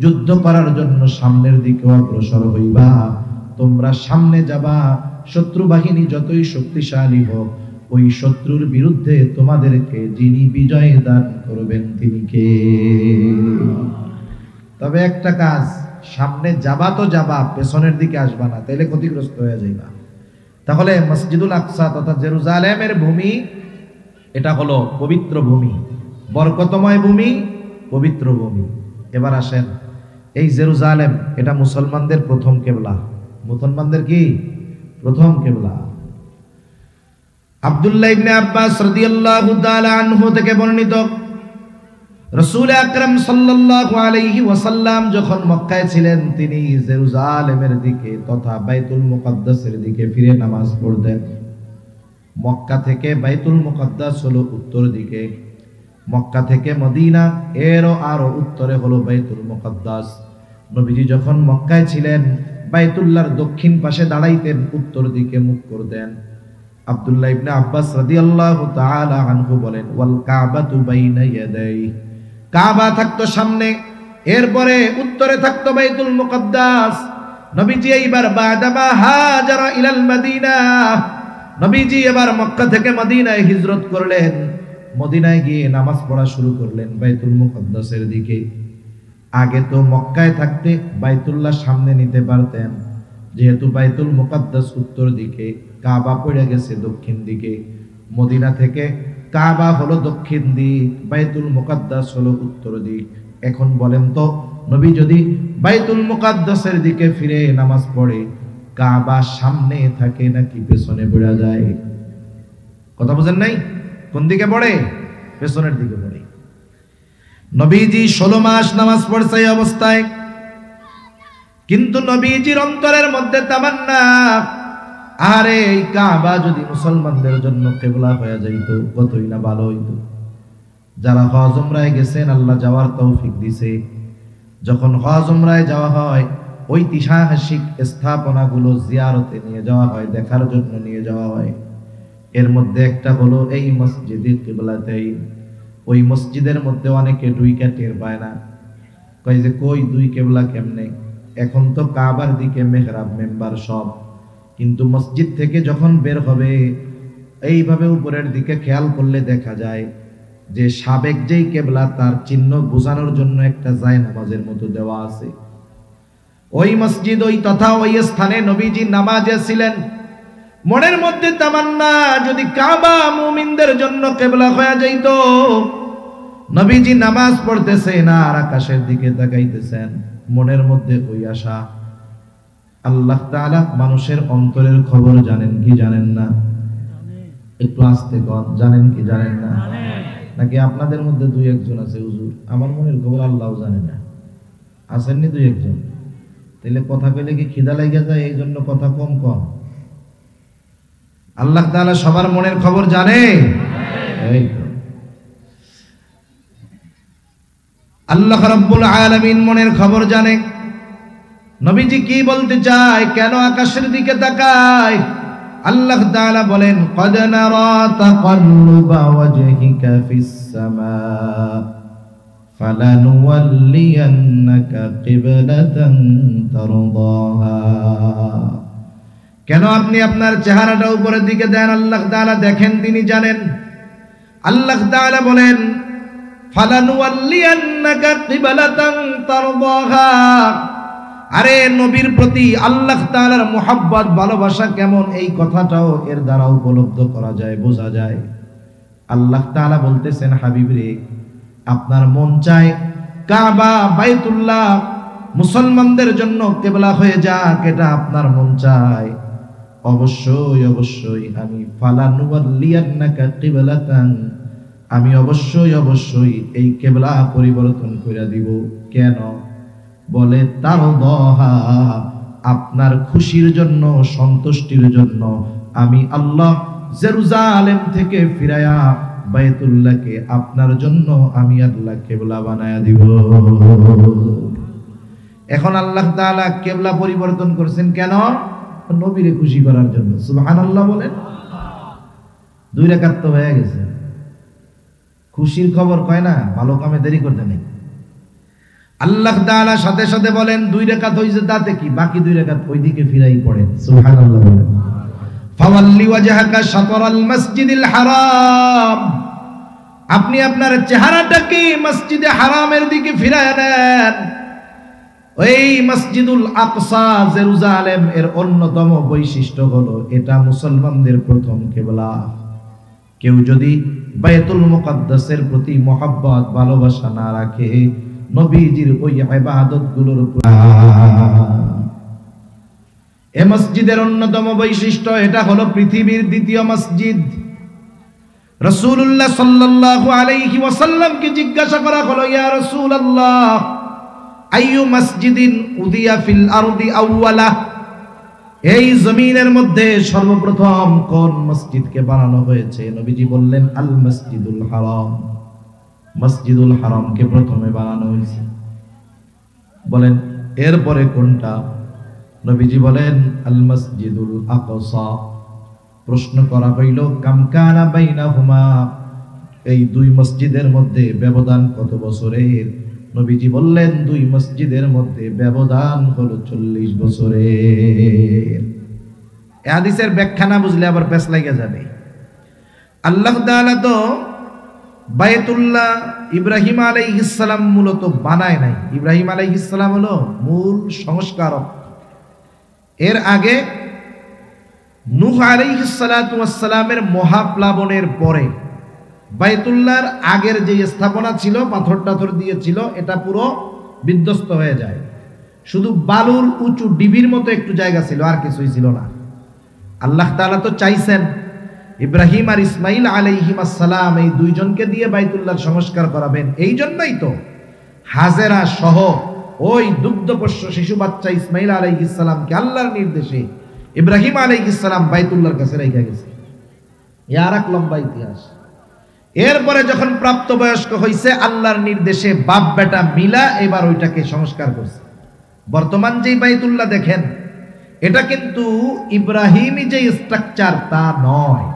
যুদ্ধ করার জন্য সামনের দিকে অগ্রসর হইবা, তোমরা সামনে যাবা, শত্রু বাহিনী যতই শক্তিশালী হোক, ওই শত্রুর বিরুদ্ধে তোমাদেরকে যিনি বিজয় দান করবেন তিনি কে? তবে একটা কাজ, সামনে যাবা তো যাবা, পেছনের দিকে আসবা না, তাইলে ক্ষতিগ্রস্ত হয়ে যাইবা। তাহলে মসজিদুল আকসা তথা জেরুজালেমের ভূমি, এটা হলো পবিত্র ভূমি, বরকতময় ভূমি, পবিত্র ভূমি। এবার আসেন, এই জেরুজালেম এটা মুসলমানদের প্রথম কিবলা। মুসলমানদের কি প্রথম কিবলা? আব্দুল্লাহ ইবনে আব্বাস রাদিয়াল্লাহু তাআলা আনহু থেকে বর্ণিত, রাসূল আকরাম সাল্লাল্লাহু আলাইহি ওয়াসাল্লাম যখন মক্কায় ছিলেন, তিনি জেরুজালেমের দিকে তথা বাইতুল মুকদ্দাসের দিকে ফিরে নামাজ পড়তেন। মক্কা থেকে বাইতুল মুকদ্দাস হলো উত্তর দিকে, মক্কা থেকে মদিনা এরও আরো উত্তরে হলো বাইতুল মুকদ্দাস। নবীজি যখন মক্কায় ছিলেন, বাইতুল্লাহর দক্ষিণ পাশে দাঁড়াইতেন, উত্তর দিকে মুখ করতেন। আব্দুল্লাহ ইবনে আব্বাস রাদিয়াল্লাহু তাআলা আনহু বলেন, ওয়াল কাবাতু বাইনা ইয়াদাই, কাবা থাকতো সামনে, এরপরে উত্তরে থাকতো বাইতুল মুকদ্দাস। নবীজি এইবার বাদামা হাজারা ইলাল মদিনা, নবীজি এবার মক্কা থেকে মদিনায় হিজরত করলেন, মদিনায় গিয়ে নামাজ পড়া শুরু করলেন বাইতুল মুকদ্দাসের দিকে। আগে তো মক্কায় থাকতে বাইতুল্লাহ সামনে নিতে পারতেন, যেহেতু বাইতুল মুকদ্দাস উত্তর দিকে, কাবা পড়ে গেছে দক্ষিণ দিকে। মদিনা থেকে কাবা হলো দক্ষিণ দিক, বাইতুল মুকদ্দাস হলো উত্তর দিক। এখন বলেন তো, নবী যদি বাইতুল মুকদ্দাসের দিকে ফিরে নামাজ পড়ে, কাবা সামনে থাকে নাকি পেছনে পড়ে যায়? কথা বুঝেন নাই? কোন দিকে পড়ে? পেছনের দিকে পড়ে। নবীজি 16 মাস নামাজ পড়ছে এই অবস্থায়, কিন্তু নবীজির অন্তরের মধ্যে তামান্না, আরে এই কাবা যদি মুসলমানদের জন্য কিবলা হয়ে যাইত, কতই না ভালো হইতো। যারা হজ উমরায় গেছেন, আল্লাহ যাওয়ার তৌফিক দিছে, যখন হজ উমরায় যাওয়া হয়, ঐতিহাসিক স্থাপনাগুলো জিয়ারতে নিয়ে যাওয়া হয়, দেখার জন্য নিয়ে যাওয়া হয়। এর মধ্যে একটা হলো এই মসজিদে কিবলাতেই। ওই মসজিদের মধ্যে অনেকে ঢুইকা টের পায় না, কয় যে কই দুই কিবলা কেমনে? এখন তো কাবার দিকে মেহরাব মেম্বার সব, কিন্তু মসজিদ থেকে যখন বের হবে, এইভাবে উপরের দিকে খেয়াল করলে দেখা যায় যে সাবেক যেই কিবলা, তার চিহ্ন বোঝানোর জন্য একটা জায়নামাজের মতো দেওয়া আছে। ওই মসজিদ, ওই তথা ওই স্থানে নবীজি নামাজে ছিলেন। মনের মধ্যে তামান্না, যদি কাবা মুমিনদের জন্য কিবলা হয়ে যাইত। নবীজি নামাজ পড়তেছেন আর আকাশের দিকে তাকাইতেছেন, মনের মধ্যে ওই আশা। আল্লাহ তাআলা মানুষের অন্তরের খবর জানেন কি জানেন না? একটু আস্তে কন, জানেন কি জানেন না? নাকি আপনাদের মধ্যে দুই একজন আছে হুজুর আমার মনের খবর আল্লাহও জানে না? আসেননি দুই একজন? তাহলে কথা পেলে কি খিদা লেগে যায় এই জন্য কথা কম কম? আল্লাহ তাআলা সবার মনের খবর জানে। এই তো আল্লাহ রাব্বুল আলামিন মনের খবর জানে। নবীজি কি বলতে চায়, কেন আকাশের দিকে তাকায়? আল্লাহ তাআলা বলেন, ক্বাদ নারা তাকাল্লুবা ওয়াজহিকা ফিস সামা ফালানুওয়াল্লিয়ান্নাকা কিবলাতান তারদাহা। কেন আপনি আপনার চেহারাটা উপরের দিকে দেন? আল্লাহ তাআলা দেখেন, তিনি জানেন। আল্লাহ তাআলা বলেন, ফালানুওয়াল্লিয়ান্নাকা কিবলাতান তারদাহা। আরে নবীর প্রতি আল্লাহ তাআলার মুহাব্বত ভালোবাসা কেমন, এই কথাটাও এর দ্বারা উপলব্ধ করা যায়, বোঝা যায়। আল্লাহ তাআলা বলতেছেন, হাবিব রে, আপনার মন চায় কাবা বাইতুল্লাহ মুসলমানদের জন্য কিবলা হয়ে যাক, এটা আপনার মন চায়। অবশ্যই অবশ্যই আমি ফালানুওয়াল্লিয়ান্নাকা কিবলাতান, আমি অবশ্যই অবশ্যই এই কিবলা পরিবর্তন করে দিব। কেন? বলে তারদাহা, আপনার খুশির জন্য, সন্তুষ্টির জন্য আমি আল্লাহ জেরুজালেম থেকে ফিরায়া বাইতুল্লাহকে আপনার জন্য আমি আল্লাহ কিবলা বানায়া দিব। এখন আল্লাহ তাআলা কিবলা পরিবর্তন করেছেন কেন? নবীরে খুশি করার জন্য। সুবহানাল্লাহ বলেন। 2 রাকাত তো হয়ে গেছে। খুশির খবর কয় না, ভালো কামে দেরি করতে নেই। আল্লাহ তাআলা সাথে সাথে বলেন 2 রাকাত হইছে, তাতে কি, বাকি 2 রাকাত ওইদিকে ফিরাই পড়েন। সুবহানাল্লাহ বলেন। ফাওয়াল্লি ওয়াজহাকা শাতরাল মসজিদিল হারাম, আপনি আপনার চেহারাটাকে মসজিদে হারামের দিকে ফিরায় নেন। ওই মসজিদুল আকসা জেরুজালেম এর অন্যতম বৈশিষ্ট্য হলো এটা মুসলমানদের প্রথম কিবলা। কেউ যদি বাইতুল মুকাদ্দাসের প্রতি মহব্বত ভালোবাসা না রাখে, নবীজির ওই ইবাদতগুলোর উপর, এই মসজিদের অন্যতম বৈশিষ্ট্য এটা হলো পৃথিবীর দ্বিতীয় মসজিদ। রাসূলুল্লাহ সাল্লাল্লাহু আলাইহি ওয়াসাল্লামকে জিজ্ঞাসা করা হলো, ইয়া রাসূলুল্লাহ আইয়ু মসজিদিন উদিয়া ফিল আরদি আউওয়ালা, এই জমিনের মধ্যে সর্বপ্রথম কোন মসজিদকে বানানো হয়েছে? নবীজি বললেন, আল মসজিদুল হারাম, মসজিদুল হারামকে প্রথমে বানানো হয়েছে। বলেন এরপরে কোনটা? নবীজি বলেন, আল মসজিদুল আকসা। প্রশ্ন করা হইল, কাম কানা বাইনাহুমা, এই 2 মসজিদের মধ্যে ব্যবধান কত বছরের? নবীজি বললেন, 2 মসজিদের মধ্যে ব্যবধান হলো 40 বছরের। এই হাদিসের ব্যাখ্যা না বুঝলে আবার পেছ লাগা যাবে। আল্লাহ তাআলা তো বাইতুল্লাহ ইব্রাহিম আলাইহিস সালাম মূলত বানায় নাই। ইব্রাহিম আলাইহিস সালাম হলো মূল সংস্কারক। এর আগে নূহ আলাইহিস সালাতু ওয়াস সালামের মহাপ্লাবনের পরে বাইতুল্লাহর আগের যে স্থাপনা ছিল, পাথর টাথর দিয়েছিল, এটা পুরো বিধ্বস্ত হয়ে যায়। শুধু বালুর উঁচু ডিবির মতো একটু জায়গা ছিল, আর কিছুই ছিল না। আল্লাহ তাআলা তো চাইছেন ইব্রাহিম আর ইসমাইল আলাইহিমাস সালাম এই 2 জনকে দিয়ে বাইতুল্লাহর সংস্কার করাবেন। এই জন্যই তো হাজেরা সহ ওই দুগ্ধপোষ্য শিশু বাচ্চা ইসমাইল আলাইহিস সালামকে আল্লাহর নির্দেশে ইব্রাহিম আলাইহিস সালাম বাইতুল্লাহর কাছে রেখে গেছে। আর এক লম্বা ইতিহাস। এরপরে যখন প্রাপ্তবয়স্ক হইছে, আল্লাহর নির্দেশে বাপ বেটা মিলা এবার ওইটাকে সংস্কার করছে। বর্তমান যেই বাইতুল্লাহ দেখেন, এটা কিন্তু ইব্রাহিমী যে স্ট্রাকচার তা নয়।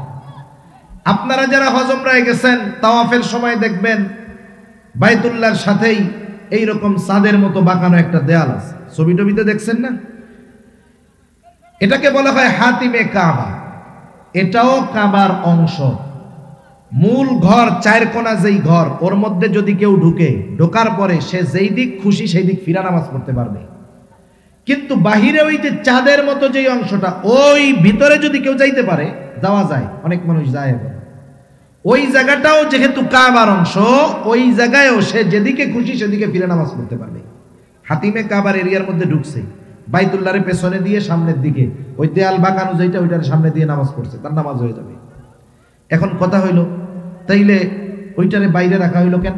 আপনারা যারা হজ উমরায় গেছেন, তাওয়াফের সময় দেখবেন বাইতুল্লাহর সাথেই এইরকম সাদের মতো বাঁকানো একটা দেয়াল আছে। ছবি টবিতে দেখছেন না? এটাকে বলা হয় হাতিমে কাবা। এটাও কাবার অংশ। মূল ঘর, 4 কোণা যেই ঘর, ওর মধ্যে যদি কেউ ঢুকে, ঢোকার পরে সে যেই দিক খুশি সেই দিক ফিরা নামাজ পড়তে পারবে। কিন্তু বাহিরে ওই যে চাঁদের মতো যেই অংশটা, ওই ভিতরে যদি কেউ যাইতে পারে, যাওয়া যায়, অনেক মানুষ যায়। ওই জায়গাটাও যেহেতু কাবার অংশ, ওই জায়গায়ও সে যেদিকে খুশি সেদিকে ফিরে নামাজ পড়তে পারবে। হাতিমে কাবার এরিয়ার মধ্যে ঢুকছে, বাইতুল্লাহর পেছনে দিয়ে সামনের দিকে ওই দেয়াল বাঁকানো যেটা, ওইটার সামনে দিয়ে নামাজ পড়ছে, তার নামাজ হয়ে যাবে। এখন কথা হইল, তাইলে ওইটারে বাইরে রাখা হইল কেন?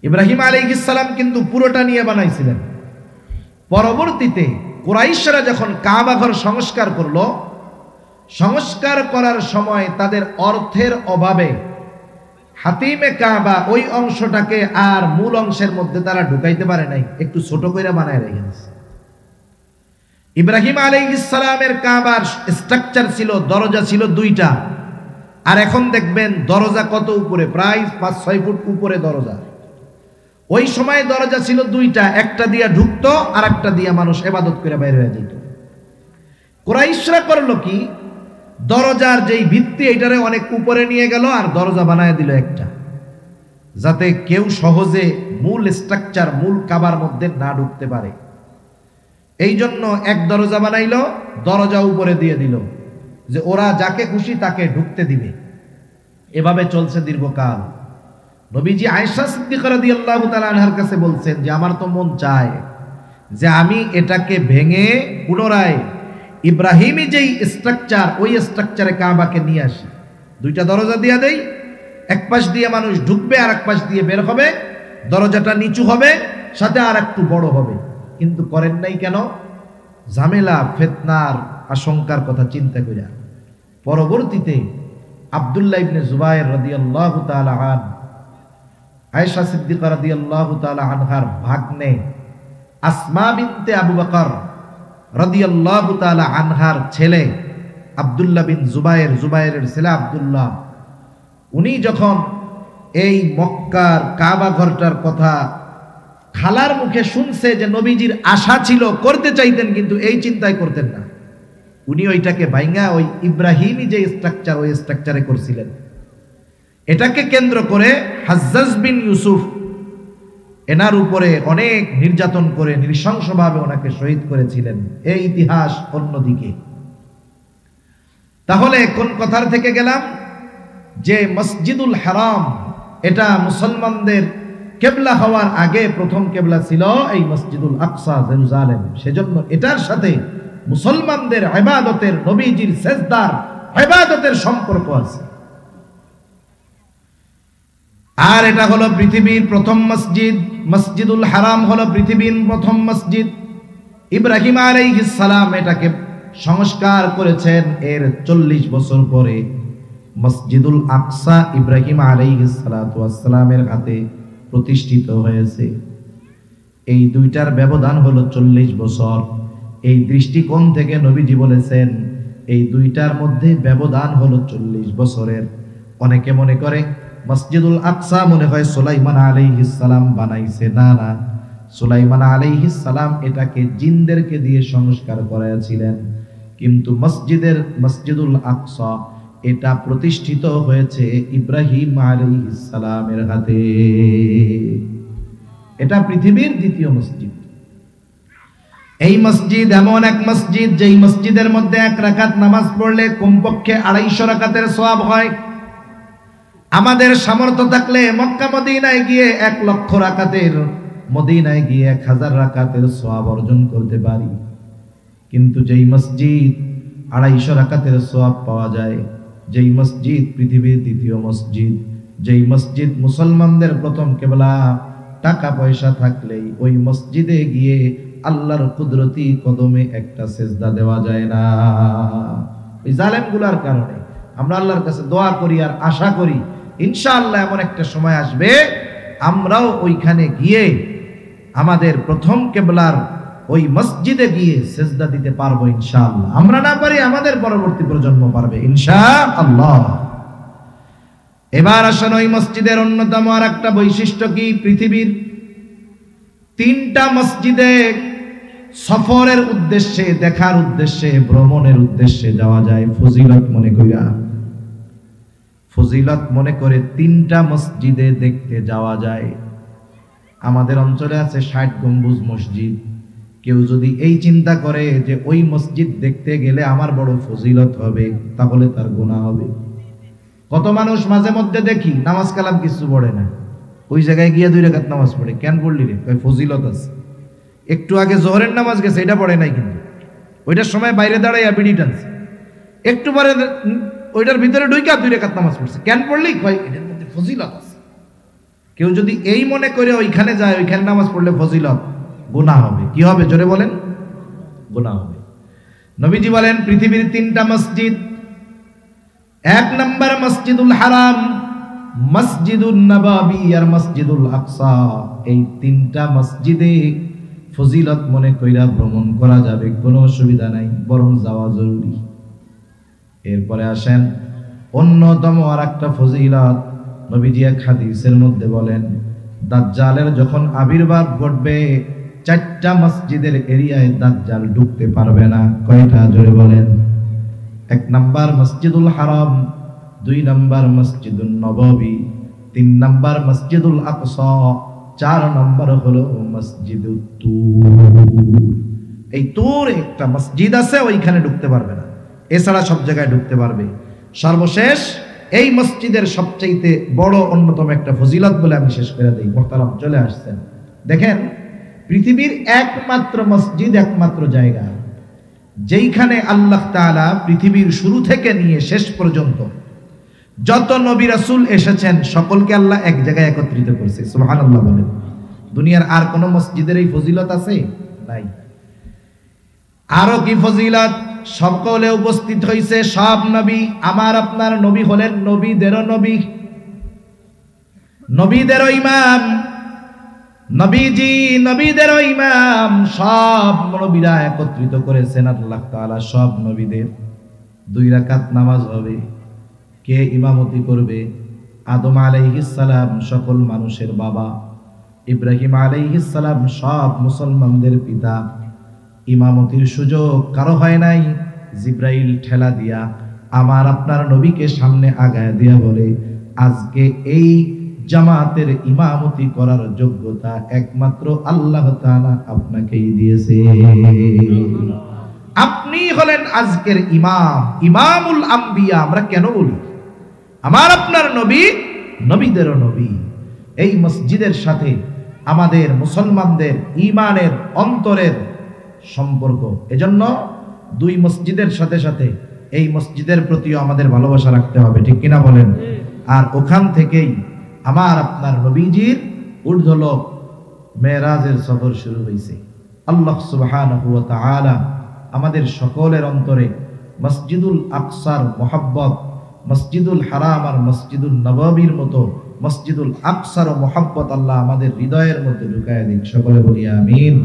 ইব্রাহিম আলাইহিস সালাম কিন্তু পুরোটা নিয়ে বানাইছিলেন। পরবর্তীতে কুরাইশরা যখন কাবা ঘর সংস্কার করলো, সংস্কার করার সময় তাদের অর্থের অভাবে হাতিমে কাবা ওই অংশটাকে আর মূল অংশের মধ্যে তারা ঢুকাইতে পারে নাই, একটু ছোট করে বানায় রেখে দিয়েছে। ইব্রাহিম আলাইহিস সালামের কাবার স্ট্রাকচার ছিল, দরজা ছিল 2টা, আর এখন দেখবেন দরজা কত উপরে, প্রায় 5-6 ফুট উপরে দরজা। ওই সময় দরজা ছিল 2টা, একটা দিয়া ঢুকতো আর একটা দিয়া মানুষ ইবাদত করে বাইরে হয়ে যেত। কুরাইশরা করলো কি, দরজার যেই ভিত্তি এটারে অনেক উপরে নিয়ে গেল আর দরজা বানায় দিল একটা, যাতে কেউ সহজে মূল স্ট্রাকচার, মূল কাবার মধ্যে না ঢুকতে পারে। এই জন্য এক দরজা বানাইলো, দরজা উপরে দিয়ে দিল যে ওরা যাকে খুশি তাকে ঢুকতে দিবে। এভাবে চলছে দীর্ঘকাল। নবীজি আয়েশা সিদ্দিকা রাদিয়াল্লাহু তাআলা আনহার কাছে বলছেন যে আমার তো মন চায় যে আমি এটাকে ভেঙে পুনরায় ইব্রাহিমী যেই স্ট্রাকচার, ওই স্ট্রাকচারে কাবাকে নিয়ে আসি। 2টা দরজা দিয়ে দেই, এক পাশ দিয়ে মানুষ ঢুকবে আর এক পাশ দিয়ে বের হবে, দরজাটা নিচু হবে, সাথে আর একটু বড় হবে। কিন্তু করেন নাই কেন? ঝামেলা, ফিতনার আশঙ্কার কথা চিন্তা কইরা। পরবর্তীতে আব্দুল্লাহ ইবনে জুবায়ের রাদিয়াল্লাহু তাআলা আন, আয়েশা সিদ্দিকা রাদিয়াল্লাহু তাআলা আনহার ভাগ্নে আসমা বিনতে আবু বকর রাদিয়াল্লাহু তাআলা আনহার ছেলে আব্দুল্লাহ বিন জুবায়ের, জুবায়েরের ছেলে আব্দুল্লাহ, উনি যখন এই মক্কার কাবা ঘরটার কথা খালার মুখে শুনছে যে নবীজির আশা ছিল, করতে চাইতেন কিন্তু এই চিন্তায় করতেন না, উনি ওইটাকে ভাঙা ওই ইব্রাহিমী যে স্ট্রাকচার, ওই স্ট্রাকচারে করছিলেন। এটাকে কেন্দ্র করে হাজ্জাজ বিন ইউসুফ এনার উপরে অনেক নির্যাতন করে নৃশংসভাবে ওনাকে শহীদ করেছিলেন। এই ইতিহাস অন্যদিকে। তাহলে কোন কথার থেকে গেলাম যে মসজিদুল হারাম এটা মুসলমানদের কেবলা হওয়ার আগে প্রথম কেবলা ছিল এই মসজিদুল আকসা, জেরুজালেম। সেজন্য এটার সাথে মুসলমানদের ইবাদতের, নবীজির সেজদার ইবাদতের সম্পর্ক আছে। আর এটা হলো পৃথিবীর প্রথম মসজিদ। মসজিদুল হারাম হলো পৃথিবীর প্রথম মসজিদ। ইব্রাহিম আলাইহিস সালাম এটাকে সংস্কার করেছেন। এর 40 বছর পরে মসজিদুল আকসা ইব্রাহিম আলাইহিস সালাতু ওয়াস সালামের হাতে প্রতিষ্ঠিত হয়েছে। এই দুইটার ব্যবধান হলো 40 বছর। এই দৃষ্টিকোণ থেকে নবীজি বলেছেন এই দুইটার মধ্যে ব্যবধান হলো 40 বছরের। অনেকে মনে করে মসজিদুল আকসা মনে হয় সুলাইমান আলাইহিস সালাম বানাইছে। না না, সুলাইমান আলাইহিস সালাম এটাকে জিনদেরকে দিয়ে সংস্কার করাইছিলেন, কিন্তু মসজিদুল আকসা এটা প্রতিষ্ঠিত হয়েছে ইব্রাহিম আলাইহিস সালামের হাতে। এটা পৃথিবীর দ্বিতীয় মসজিদ। এই মসজিদ এমন এক মসজিদ যেই মসজিদের মধ্যে 1 রাকাত নামাজ পড়লে কমপক্ষে 250 রাকাতের সওয়াব হয়। আমাদের সামর্থ্য থাকলে মক্কা মদিনায় গিয়ে 1 লক্ষ রাকাতের, মদিনায় গিয়ে 1000 রাকাতের সওয়াব অর্জন করতে পারি। কিন্তু যেই মসজিদ 250 রাকাতের সওয়াব পাওয়া যায়, যেই মসজিদ পৃথিবীর দ্বিতীয় মসজিদ, যেই মসজিদ মুসলমানদের প্রথম কেবলা, টাকা পয়সা থাকলেই ওই মসজিদে গিয়ে আল্লাহর কুদরতি কদমে একটা সেজদা দেওয়া যায় না। এই জালেমগুলার কারণে আমরা আল্লাহর কাছে দোয়া করি আর আশা করি ইনশাআল্লাহ এমন একটা সময় আসবে আমরাও ওইখানে গিয়ে আমাদের প্রথম কেবলার ওই মসজিদে গিয়ে সেজদা দিতে পারবো ইনশাআল্লাহ। আমরা না পারি আমাদের পরবর্তী প্রজন্ম পারবে ইনশাআল্লাহ। এবার আসেন ওই মসজিদের অন্যতম আর একটা বৈশিষ্ট্য কি, পৃথিবীর 3টা মসজিদে সফরের উদ্দেশ্যে, দেখার উদ্দেশ্যে, ভ্রমণের উদ্দেশ্যে যাওয়া যায় ফজিলত মনে কইরা। ফজিলত মনে করে 3টা মসজিদে দেখতে যাওয়া যায়। আমাদের অঞ্চলে আছে 60 গম্বুজ মসজিদ। কেউ যদি এই চিন্তা করে যে ওই মসজিদ দেখতে গেলে আমার বড় ফজিলত হবে, তাহলে তার গুনাহ হবে। কত মানুষ মাঝে মধ্যে দেখি নামাজ কালাম কিছু পড়ে না, ওই জায়গায় গিয়ে 2 রাকাত নামাজ পড়ে। কেন পড়লি রে? কই ফজিলত আছে। একটু আগে জোহরের নামাজ গেছে, এটা পড়ে নাই, কিন্তু ওইটার সময় বাইরে দাঁড়াইয়া বিড়ি টানছে। একটু পরে ওইটার ভিতরে ঢুইকা 2 রাকাত নামাজ পড়ছে। কেন পড়লি? কই এটার মধ্যে ফজিলত আছে। কেউ যদি এই মনে করে ওইখানে যায়, ওইখানে নামাজ পড়লে ফজিলত, গুনাহ হবে। কি হবে জোরে বলেন? গুনাহ হবে। নবীজি বলেন পৃথিবীর 3টা মসজিদ, 1 নম্বর মসজিদুল হারাম, মসজিদুন নববী আর মসজিদুল আকসা। এই 3টা মসজিদে ফজিলত মনে কইরা ভ্রমণ করা যাবে, কোনো অসুবিধা নাই, বরং যাওয়া জরুরি। এরপরে আসেন অন্যতম আর একটা ফজিলত, নবীজি এক হাদিসের মধ্যে বলেন দাজ্জালের যখন আবির্ভাব ঘটবে 4টা মসজিদের এরিয়ায় দাজ্জাল ঢুকতে পারবে না। কয়টা জোরে বলেন? 1 নাম্বার মসজিদুল হারাম, 2 নাম্বার মসজিদুন নববী, 3 নাম্বার মসজিদুল আকসা, 4 নাম্বার হলো মসজিদুত তুর। এই তুর একটা মসজিদ আছে, ওইখানে ঢুকতে পারবে না, এছাড়া সব জায়গায় ঢুকতে পারবে। সর্বশেষ এই মসজিদের সবচেয়ে বড় অন্যতম একটা ফজিলত বলে আমি শেষ করে দেই। মুহতারাম চলে আসছেন, দেখেন পৃথিবীর একমাত্র মসজিদ, একমাত্র জায়গা যেইখানে আল্লাহ তাআলা পৃথিবীর শুরু থেকে নিয়ে শেষ পর্যন্ত যত নবী রাসূল এসেছেন সকলকে আল্লাহ এক জায়গায় একত্রিত করেছে। সুবহানাল্লাহ বলেন। দুনিয়ার আর কোন মসজিদের এই ফজিলত আছে? নাই। আরো কি ফজিলত? সকলে উপস্থিত হইছে সব নবী। আমার আপনার নবী হলেন নবীদেরও নবী, নবীদেরও ইমাম। নবীজি নবীদেরও ইমাম। সব নবীরা একত্রিত করেছেন আল্লাহ তাআলা সব নবীদের। 2 রাকাত নামাজ হবে। কে ইমামতি করবে? আদম আলাইহিস সালাম সকল মানুষের বাবা, ইব্রাহিম আলাইহিস সালাম সব মুসলমানদের পিতা। ইমামতির সুযোগ কারো হয় নাই। জিব্রাইল ঠেলা দিয়া আমার আপনার নবীকে সামনে আগায় দিয়া বলে আজকে এই জামাতের ইমামতি করার যোগ্যতা একমাত্র আল্লাহ তাআলা আপনাকেই দিয়েছে। আপনি হলেন আজকের ইমাম, ইমামুল আম্বিয়া। আমরা কেন বলি আমার আপনার নবী নবীদেরও নবী? এই মসজিদের সাথে আমাদের মুসলমানদের ঈমানের অন্তরের সম্পর্ক। এজন্য 2 মসজিদের সাথে সাথে এই মসজিদের প্রতিও আমাদের ভালোবাসা রাখতে হবে, ঠিক কিনা বলেন? আর ওখান থেকেই আমার আপনার নবীজির ঊর্ধ্বলোক মেরাজের সফর শুরু হয়েছে। আল্লাহ সুবহানাহু ওয়া তাআলা আমাদের সকলের অন্তরে মসজিদুল আকসার মোহাব্বত, মসজিদুল হারাম আর মসজিদুল নববীর মতো মসজিদুল আকসার মোহাব্বত আল্লাহ আমাদের হৃদয়ের মধ্যে ঢুকায় দিন। সকলে বলি আমিন।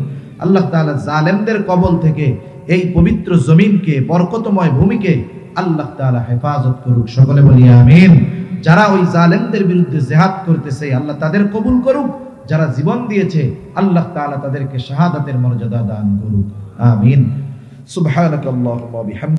আল্লাহ তাআলা জালেমদের কবল থেকে এই পবিত্র জমিনকে, বরকতময় ভূমিকে আল্লাহ তাআলা হেফাজত করুক। সকলে বলি আমিন। যারা ওই জালেমদের বিরুদ্ধে জিহাদ করতেছে আল্লাহ তাদের কবুল করুক। যারা জীবন দিয়েছে আল্লাহ তাআলা তাদেরকে শাহাদাতের মর্যাদা দান করুক। আমিন। সুবহানাকাল্লাহুম্মা ওয়া বিহামদিকা।